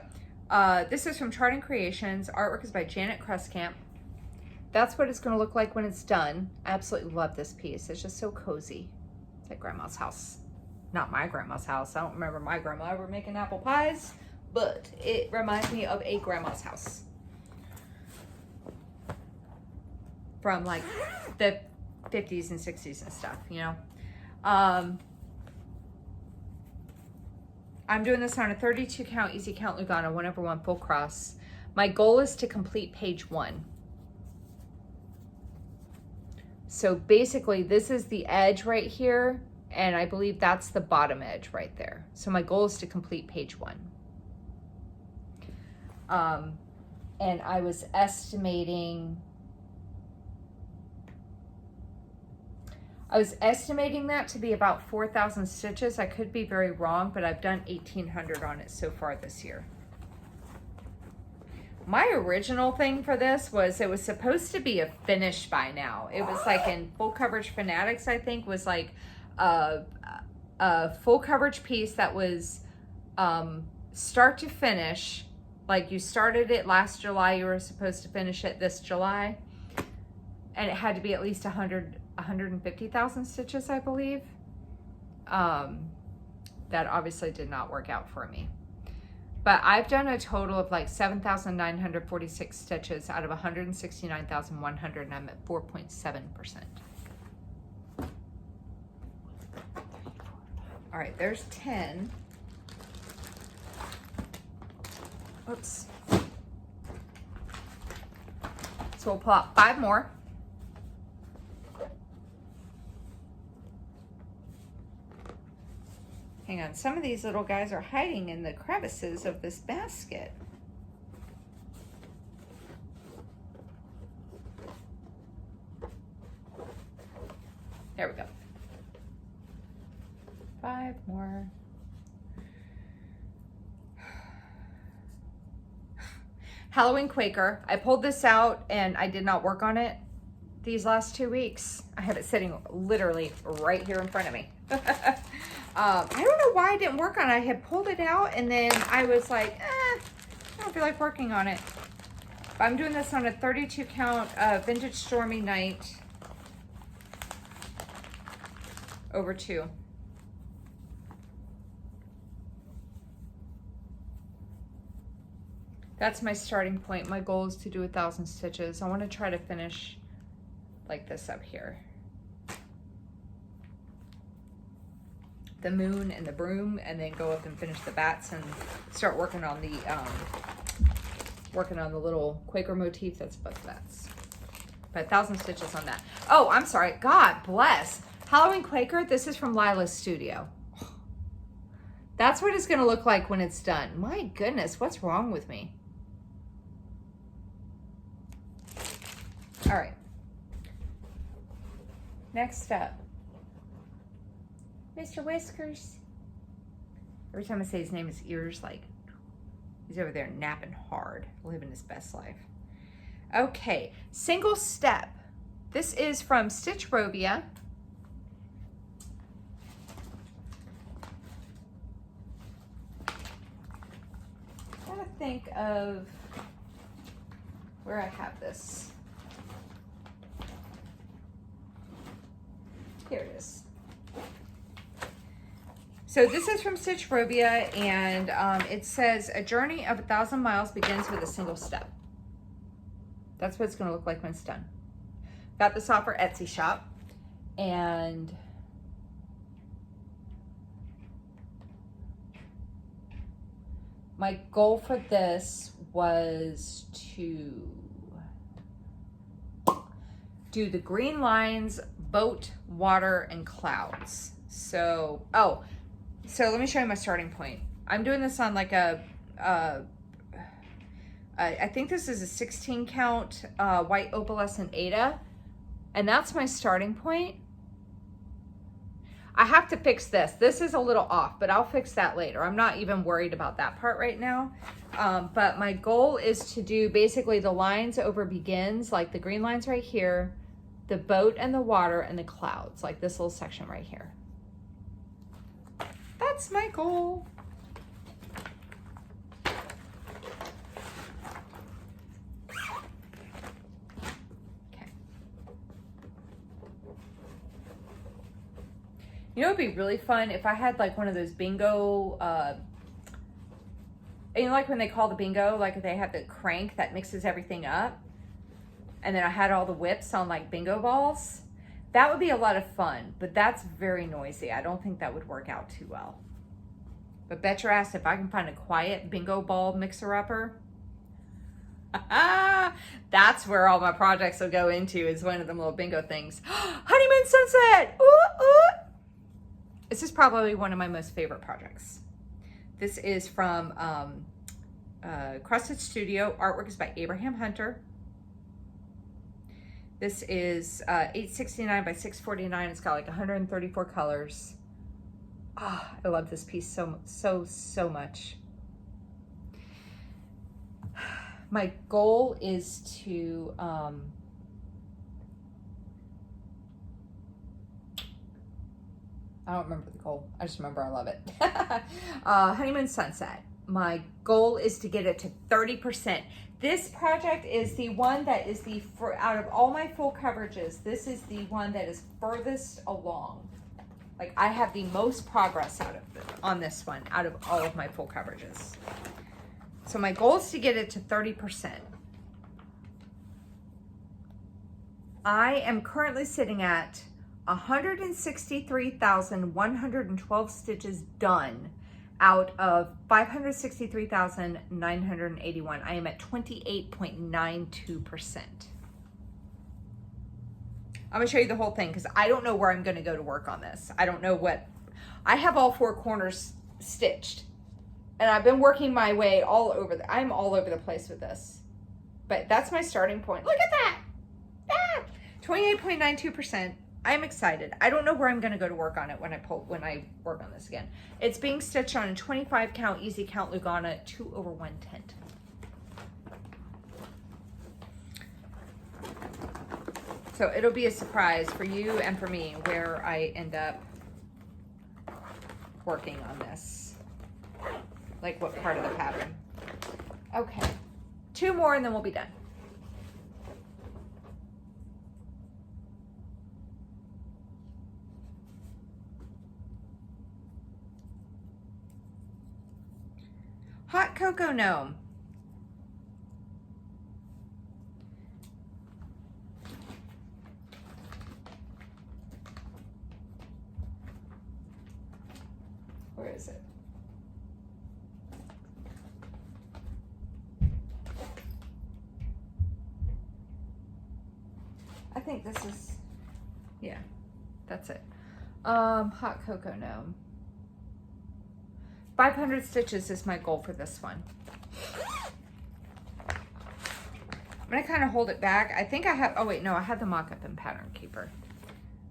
Speaker 1: this is from Charting Creations. Artwork is by Janet Kruskamp. That's what it's going to look like when it's done. I absolutely love this piece. It's just so cozy. It's like grandma's house. Not my grandma's house. I don't remember my grandma ever making apple pies, but it reminds me of a grandma's house from like the 50s and 60s and stuff, you know. I'm doing this on a 32 count easy count Lugano 1/1 full cross. My goal is to complete page 1. So basically this is the edge right here, and I believe that's the bottom edge right there. So my goal is to complete page 1. And I was estimating that to be about 4,000 stitches. I could be very wrong, but I've done 1,800 on it so far this year. My original thing for this was it was supposed to be a finish by now. It was like in Full Coverage Fanatics, I think, was like a full coverage piece that was start to finish. Like you started it last July, you were supposed to finish it this July. And it had to be at least 150,000 stitches, I believe. That obviously did not work out for me. But I've done a total of like 7,946 stitches out of 169,100, and I'm at 4.7%. All right, there's 10. Oops. So we'll pull out 5 more. Hang on, some of these little guys are hiding in the crevices of this basket. There we go. 5 more. Halloween Quaker. I pulled this out and I did not work on it these last 2 weeks. I have it sitting literally right here in front of me. I don't know why I didn't work on it. I had pulled it out and then I was like, I don't feel like working on it. But I'm doing this on a 32 count Vintage Stormy Night over 2. That's my starting point. My goal is to do 1,000 stitches. I want to try to finish like this up here. The moon and the broom, and then go up and finish the bats and start working on the working on the little Quaker motif that's above that. But 1,000 stitches on that. Oh, I'm sorry. God bless. Halloween Quaker, this is from Lila's Studio. That's what it's going to look like when it's done. My goodness, what's wrong with me? All right. Next up, Mr. Whiskers. Every time I say his name, his ears like, he's over there napping hard, living his best life. Okay, single step. This is from Stitchrovia. I'm trying to think of where I have this. Here it is. So this is from Stitchrovia, and it says, a journey of 1,000 miles begins with a single step. That's what it's going to look like when it's done. Got this off our Etsy shop, and my goal for this was to do the green lines, boat, water, and clouds. So, so let me show you my starting point. I'm doing this on like a, I think this is a 16 count white opalescent Aida, and that's my starting point. I have to fix this. This is a little off, but I'll fix that later. I'm not even worried about that part right now. But my goal is to do basically the lines over begins, like the green lines right here, the boat and the water and the clouds, like this little section right here. That's my goal. Okay. You know, it'd be really fun if I had like one of those bingo, you know, like when they call the bingo, like they have the crank that mixes everything up. And then I had all the whips on like bingo balls. That would be a lot of fun, but that's very noisy. I don't think that would work out too well. But bet your ass if I can find a quiet bingo ball mixer-upper, that's where all my projects will go into, is one of them little bingo things. Honeymoon Sunset! Ooh, ooh. This is probably one of my most favorite projects. This is from Cross Stitch Studio. Artwork is by Abraham Hunter. This is 869 by 649. It's got like 134 colors. Ah, I love this piece so much. My goal is to I don't remember the goal. I just remember I love it. Honeymoon Sunset. My goal is to get it to 30%. This project is the one that is out of all my full coverages, this is the one that is furthest along. Like I have the most progress on this one out of all of my full coverages. So my goal is to get it to 30%. I am currently sitting at 163,112 stitches done out of 563,981. I am at 28.92%. I'm gonna show you the whole thing because I don't know where I'm gonna go to work on this. I don't know what, I have all four corners stitched and I've been working my way all over, I'm all over the place with this. But that's my starting point. Look at that, 28.92%. I'm excited. I don't know where I'm gonna go to work on it when I work on this again. It's being stitched on a 25 count easy count Lugana 2/110. So it'll be a surprise for you and for me where I end up working on this. Like what part of the pattern. Okay, 2 more and then we'll be done. Hot Cocoa Gnome. Where is it? I think this is, yeah, that's it. Hot cocoa gnome. 500 stitches is my goal for this one. I'm gonna kind of hold it back. I think I have, oh wait, no, I have the mock-up in Pattern Keeper.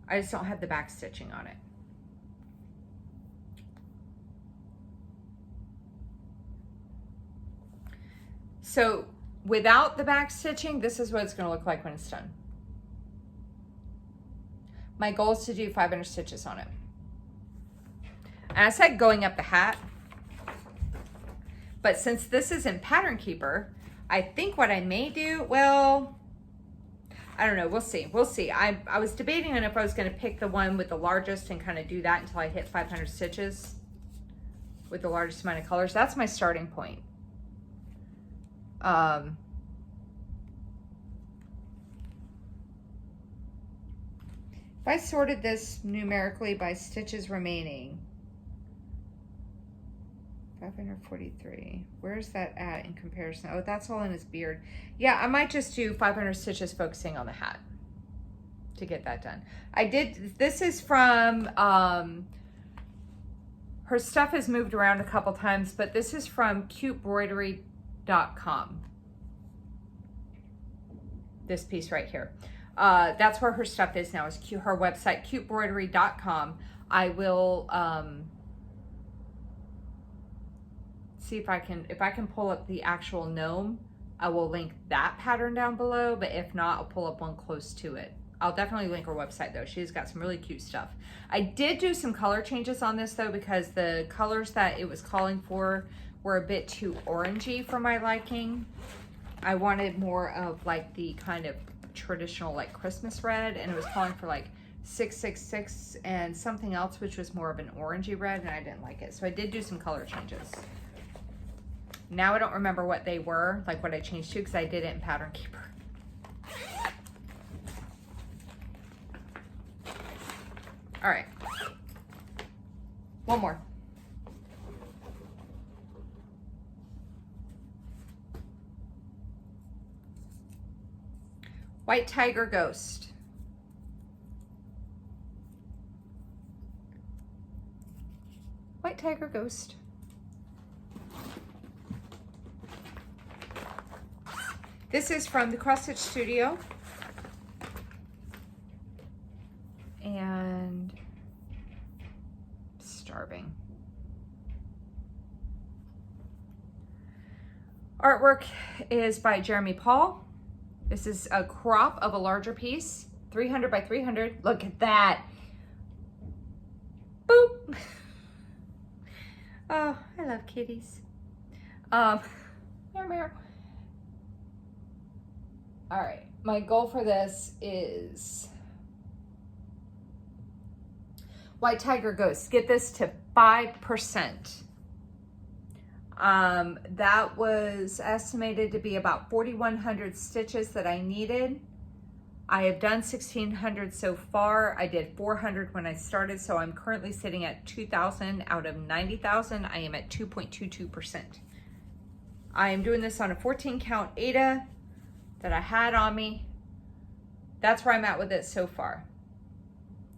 Speaker 1: I just don't have the back stitching on it. So without the back stitching, this is what it's gonna look like when it's done. My goal is to do 500 stitches on it. And I said going up the hat, but since this is in Pattern Keeper, I think what I may do, well, I don't know, we'll see, we'll see. I was debating on if I was gonna pick the one with the largest and kind of do that until I hit 500 stitches with the largest amount of colors. That's my starting point. If I sorted this numerically by stitches remaining, 543, where's that at in comparison? Oh, that's all in his beard. Yeah, I might just do 500 stitches focusing on the hat to get that done. I did, this is from, her stuff has moved around a couple times, but this is from cutebroidery.com. This piece right here. That's where her stuff is now, is her website, cutebroidery.com. I will see if I can pull up the actual gnome. I will link that pattern down below, but if not, I'll pull up one close to it. I'll definitely link her website though. She's got some really cute stuff. I did do some color changes on this though, because the colors that it was calling for were a bit too orangey for my liking. I wanted more of like the kind of traditional like Christmas red, and it was calling for like 666 and something else which was more of an orangey red, and I didn't like it. So I did do some color changes. Now I don't remember what they were, like what I changed to, because I did it in Pattern Keeper. All right, one more. White Tiger Ghost. White Tiger Ghost. This is from the Cross Stitch Studio. And starving. Artwork is by Jeremy Paul. This is a crop of a larger piece, 300 by 300. Look at that. Boop. Oh, I love kitties. Meow, meow. All right, my goal for this is White Tiger Ghost. Get this to 5%. That was estimated to be about 4,100 stitches that I needed. I have done 1,600 so far. I did 400 when I started, so I'm currently sitting at 2,000 out of 90,000. I am at 2.22%. I am doing this on a 14 count Aida that I had on me. That's where I'm at with it so far.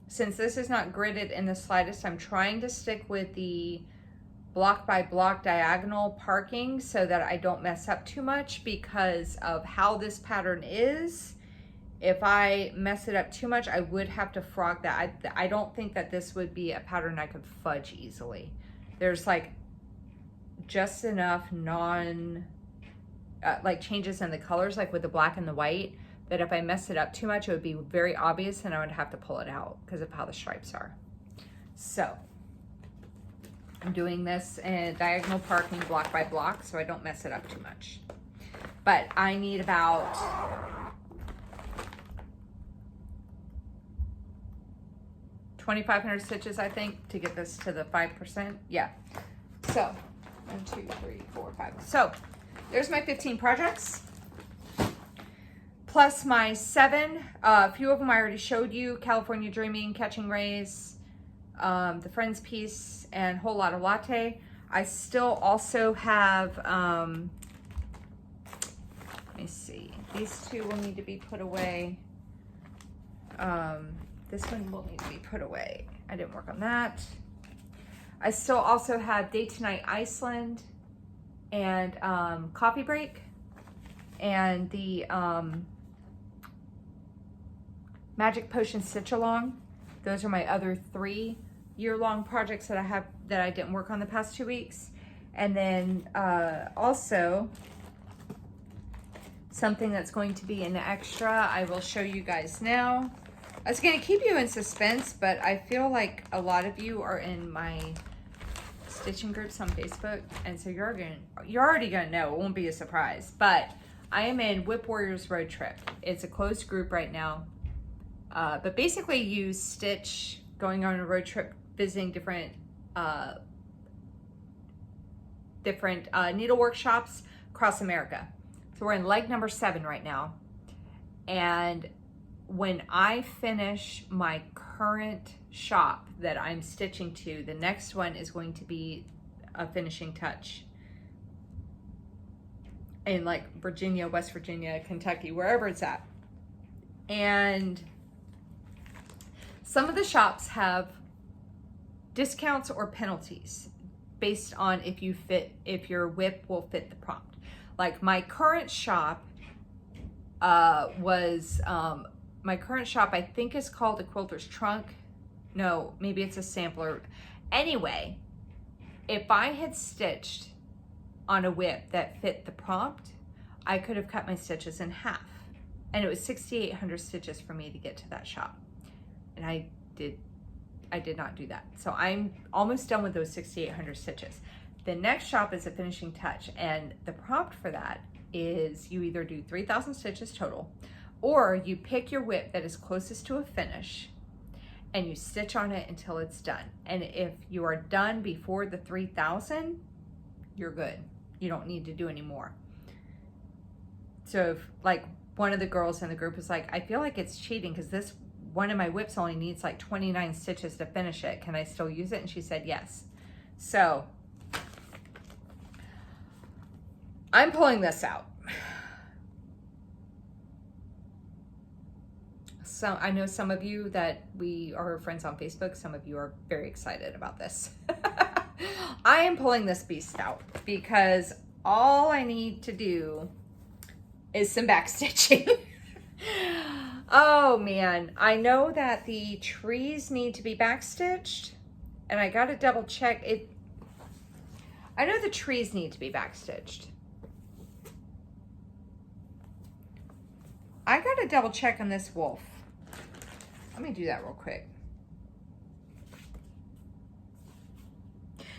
Speaker 1: Since this is not gridded in the slightest, I'm trying to stick with the block by block diagonal parking so that I don't mess up too much because of how this pattern is. If I mess it up too much, I would have to frog that. I don't think that this would be a pattern I could fudge easily. There's like just enough like changes in the colors, like with the black and the white, that if I mess it up too much, it would be very obvious and I would have to pull it out because of how the stripes are. So I'm doing this in diagonal parking block by block so I don't mess it up too much. But I need about 2,500 stitches, I think, to get this to the 5%. Yeah. So 1, 2, 3, 4, 5. So there's my 15 projects. Plus my 7. A few of them I already showed you. California Dreaming, Catching Rays, the Friends piece, and Whole Lotta Latte. I still also have, let me see. These two will need to be put away. This one will need to be put away. I didn't work on that. I still also have Day to Night Iceland and Coffee Break and the Magic Potion Stitch Along. Those are my other 3 year-long projects that I have that I didn't work on the past 2 weeks. And then also something that's going to be an extra, I will show you guys now. I was going to keep you in suspense, but I feel like a lot of you are in my stitching groups on Facebook, and so you're already gonna know. It won't be a surprise, but I am in Whip Warriors Road Trip. It's a closed group right now, but basically you stitch going on a road trip, visiting different needle workshops across America. So we're in leg number 7 right now, and when I finish my current shop that I'm stitching to, the next one is going to be a finishing touch in like Virginia, West Virginia, Kentucky, wherever it's at. And some of the shops have discounts or penalties based on if your whip will fit the prompt. Like my current shop my current shop, I think, is called a quilter's trunk. No, maybe it's a sampler. Anyway, if I had stitched on a whip that fit the prompt, I could have cut my stitches in half. And it was 6,800 stitches for me to get to that shop. And I did not do that. So I'm almost done with those 6,800 stitches. The next shop is a finishing touch. And the prompt for that is you either do 3,000 stitches total, or you pick your whip that is closest to a finish and you stitch on it until it's done. And if you are done before the 3,000, you're good. You don't need to do any more. So if like one of the girls in the group is like, I feel like it's cheating because this one of my whips only needs like 29 stitches to finish it. Can I still use it? And she said yes. So I'm pulling this out. So I know some of you that we are friends on Facebook, some of you are very excited about this. I am pulling this beast out because all I need to do is some back stitching. Oh man, I know that the trees need to be back stitched, and I gotta double check it. I know the trees need to be back stitched. I gotta double check on this wolf. Let me do that real quick.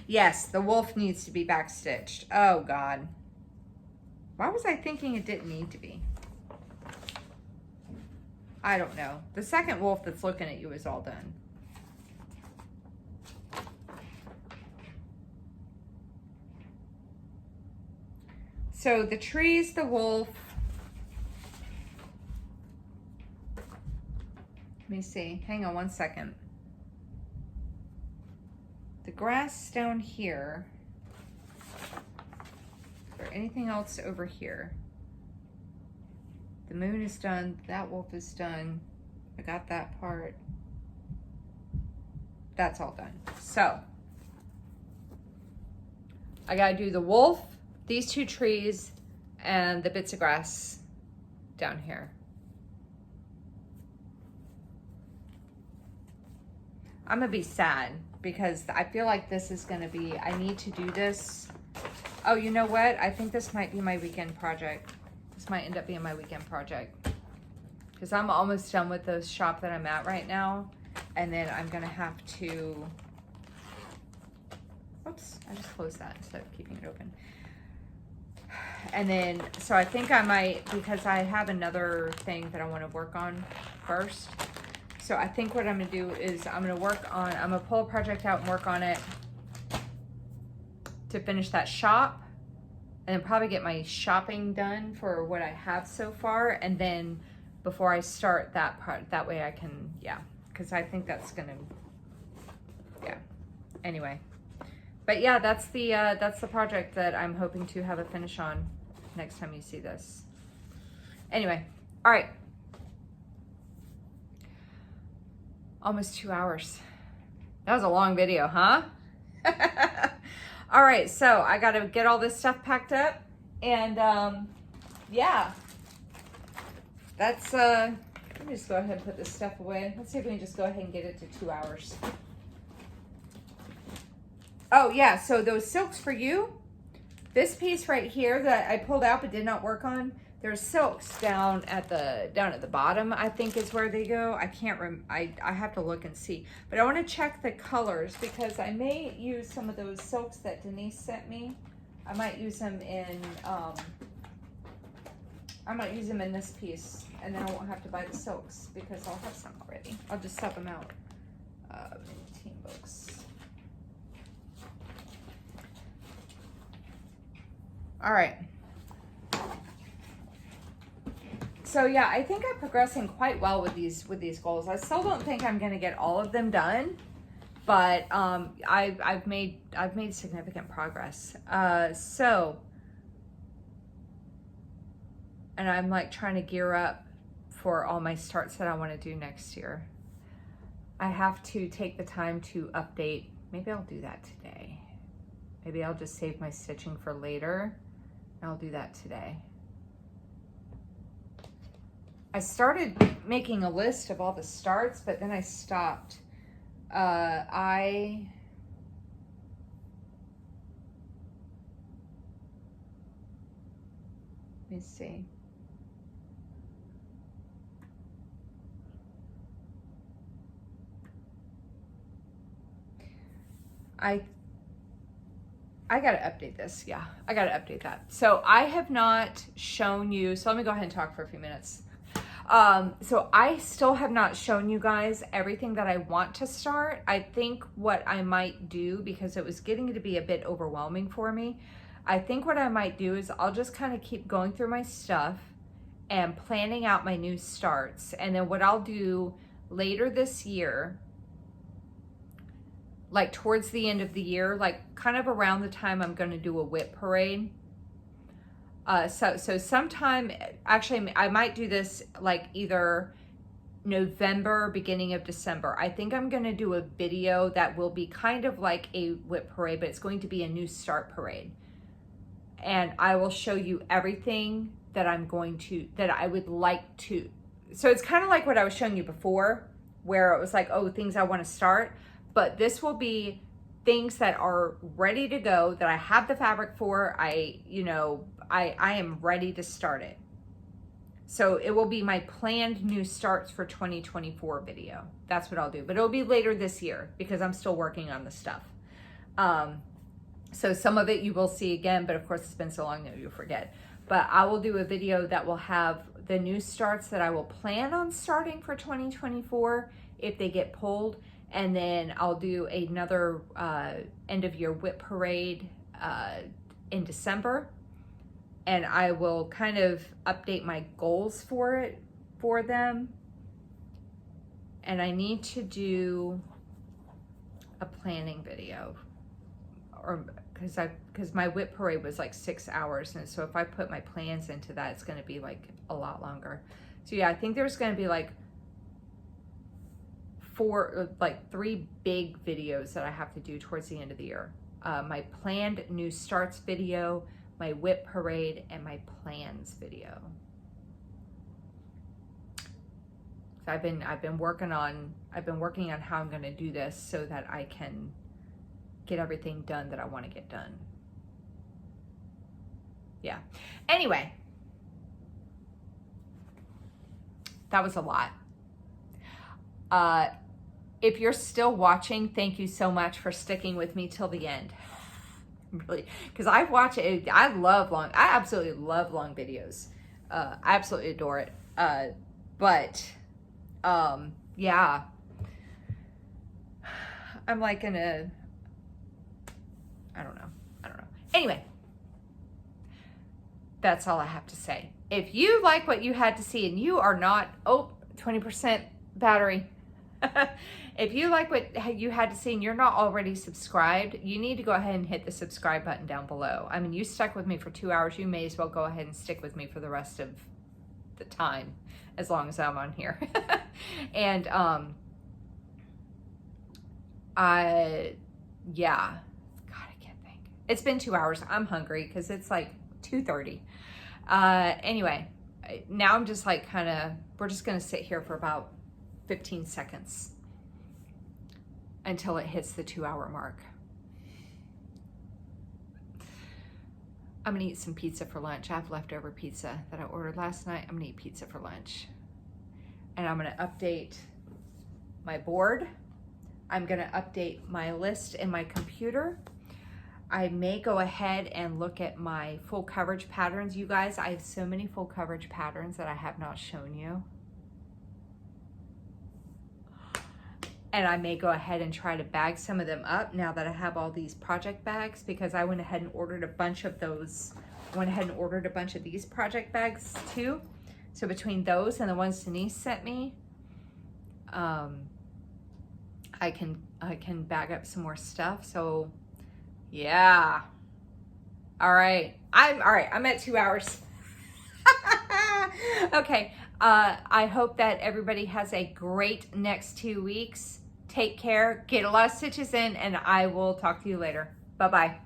Speaker 1: Yes, the wolf needs to be back stitched. Oh God. Why was I thinking it didn't need to be? I don't know. The second wolf that's looking at you is all done. So the trees, the wolf. Let me see. Hang on one second. The grass down here. Is there anything else over here? The moon is done. That wolf is done. I got that part. That's all done. So I gotta do the wolf, these 2 trees, and the bits of grass down here. I'm gonna be sad because I feel like this is gonna be, I need to do this. Oh, you know what? I think this might be my weekend project. This might end up being my weekend project because I'm almost done with the shop that I'm at right now. And then I'm gonna have to, oops, I just closed that instead of keeping it open. And then, so I think I might, because I have another thing that I wanna work on first. So I think what I'm gonna do is I'm gonna pull a project out and work on it to finish that shop, and then probably get my shopping done for what I have so far. And then before I start that part, that way I can, yeah, because I think that's gonna, yeah, anyway. But yeah, that's the project that I'm hoping to have a finish on next time you see this. Anyway, all right. Almost 2 hours. That was a long video, huh? All right, so I got to get all this stuff packed up, and yeah, that's let me just go ahead and put this stuff away. Let's see if we can just go ahead and get it to 2 hours. Oh yeah, so those silks for you, this piece right here that I pulled out but did not work on, there's silks down at the bottom, I think is where they go. I can't I have to look and see. But I want to check the colors because I may use some of those silks that Denise sent me. I might use them in this piece, and then I won't have to buy the silks because I'll have some already. I'll just sub them out in team books. All right. So yeah, I think I'm progressing quite well with these goals. I still don't think I'm going to get all of them done, but I've made significant progress. And I'm like trying to gear up for all my starts that I want to do next year. I have to take the time to update. Maybe I'll do that today. Maybe I'll just save my stitching for later. I'll do that today. I started making a list of all the starts, but then I stopped. Let me see. I got to update this. Yeah, I got to update that. So I have not shown you, so let me go ahead and talk for a few minutes. So I still have not shown you guys everything that I want to start. I think what I might do, because it was getting to be a bit overwhelming for me, I think what I might do is I'll just kind of keep going through my stuff and planning out my new starts. And then what I'll do later this year, like towards the end of the year, like kind of around the time I'm going to do a whip parade. So sometime, actually, I might do this like either November, beginning of December. I think I'm going to do a video that will be kind of like a whip parade, but it's going to be a new start parade. And I will show you everything that that I would like to. So it's kind of like what I was showing you before, where it was like, oh, things I want to start. But this will be things that are ready to go, that I have the fabric for. I am ready to start it. So it will be my planned new starts for 2024 video. That's what I'll do. But it'll be later this year because I'm still working on the stuff. So some of it you will see again, but of course it's been so long that you'll forget. But I will do a video that will have the new starts that I will plan on starting for 2024 if they get pulled. And then I'll do another end of year whip parade in December. And I will kind of update my goals for them. And I need to do a planning video, or because my whip parade was like 6 hours, and so if I put my plans into that, it's going to be like a lot longer. So yeah, I think there's going to be like 3 big videos that I have to do towards the end of the year. My planned new starts video, my whip parade, and my plans video. So I've been working on how I'm going to do this so that I can get everything done that I want to get done. Yeah. Anyway, that was a lot. If you're still watching, thank you so much for sticking with me till the end. Really, because I watch it. I absolutely love long videos. I absolutely adore it. Yeah, I'm like I don't know. Anyway, that's all I have to say. If you like what you had to see and you are not, 20% battery. If you like what you had to see and you're not already subscribed, you need to go ahead and hit the subscribe button down below. I mean, you stuck with me for 2 hours. You may as well go ahead and stick with me for the rest of the time, as long as I'm on here. And Yeah. God, I can't think. It's been 2 hours. I'm hungry because it's like 2:30. Anyway, now I'm just like we're just going to sit here for about 15 seconds until it hits the 2-hour mark. I'm gonna eat some pizza for lunch. I have leftover pizza that I ordered last night. I'm gonna eat pizza for lunch. And I'm gonna update my board. I'm gonna update my list in my computer. I may go ahead and look at my full coverage patterns. You guys, I have so many full coverage patterns that I have not shown you. And I may go ahead and try to bag some of them up now that I have all these project bags, because I went ahead and ordered a bunch of those. Went ahead and ordered a bunch of these project bags too. So between those and the ones Denise sent me, I can bag up some more stuff. So yeah. All right. I'm at 2 hours. Okay. I hope that everybody has a great next 2 weeks. Take care, get a lot of stitches in, and I will talk to you later. Bye-bye.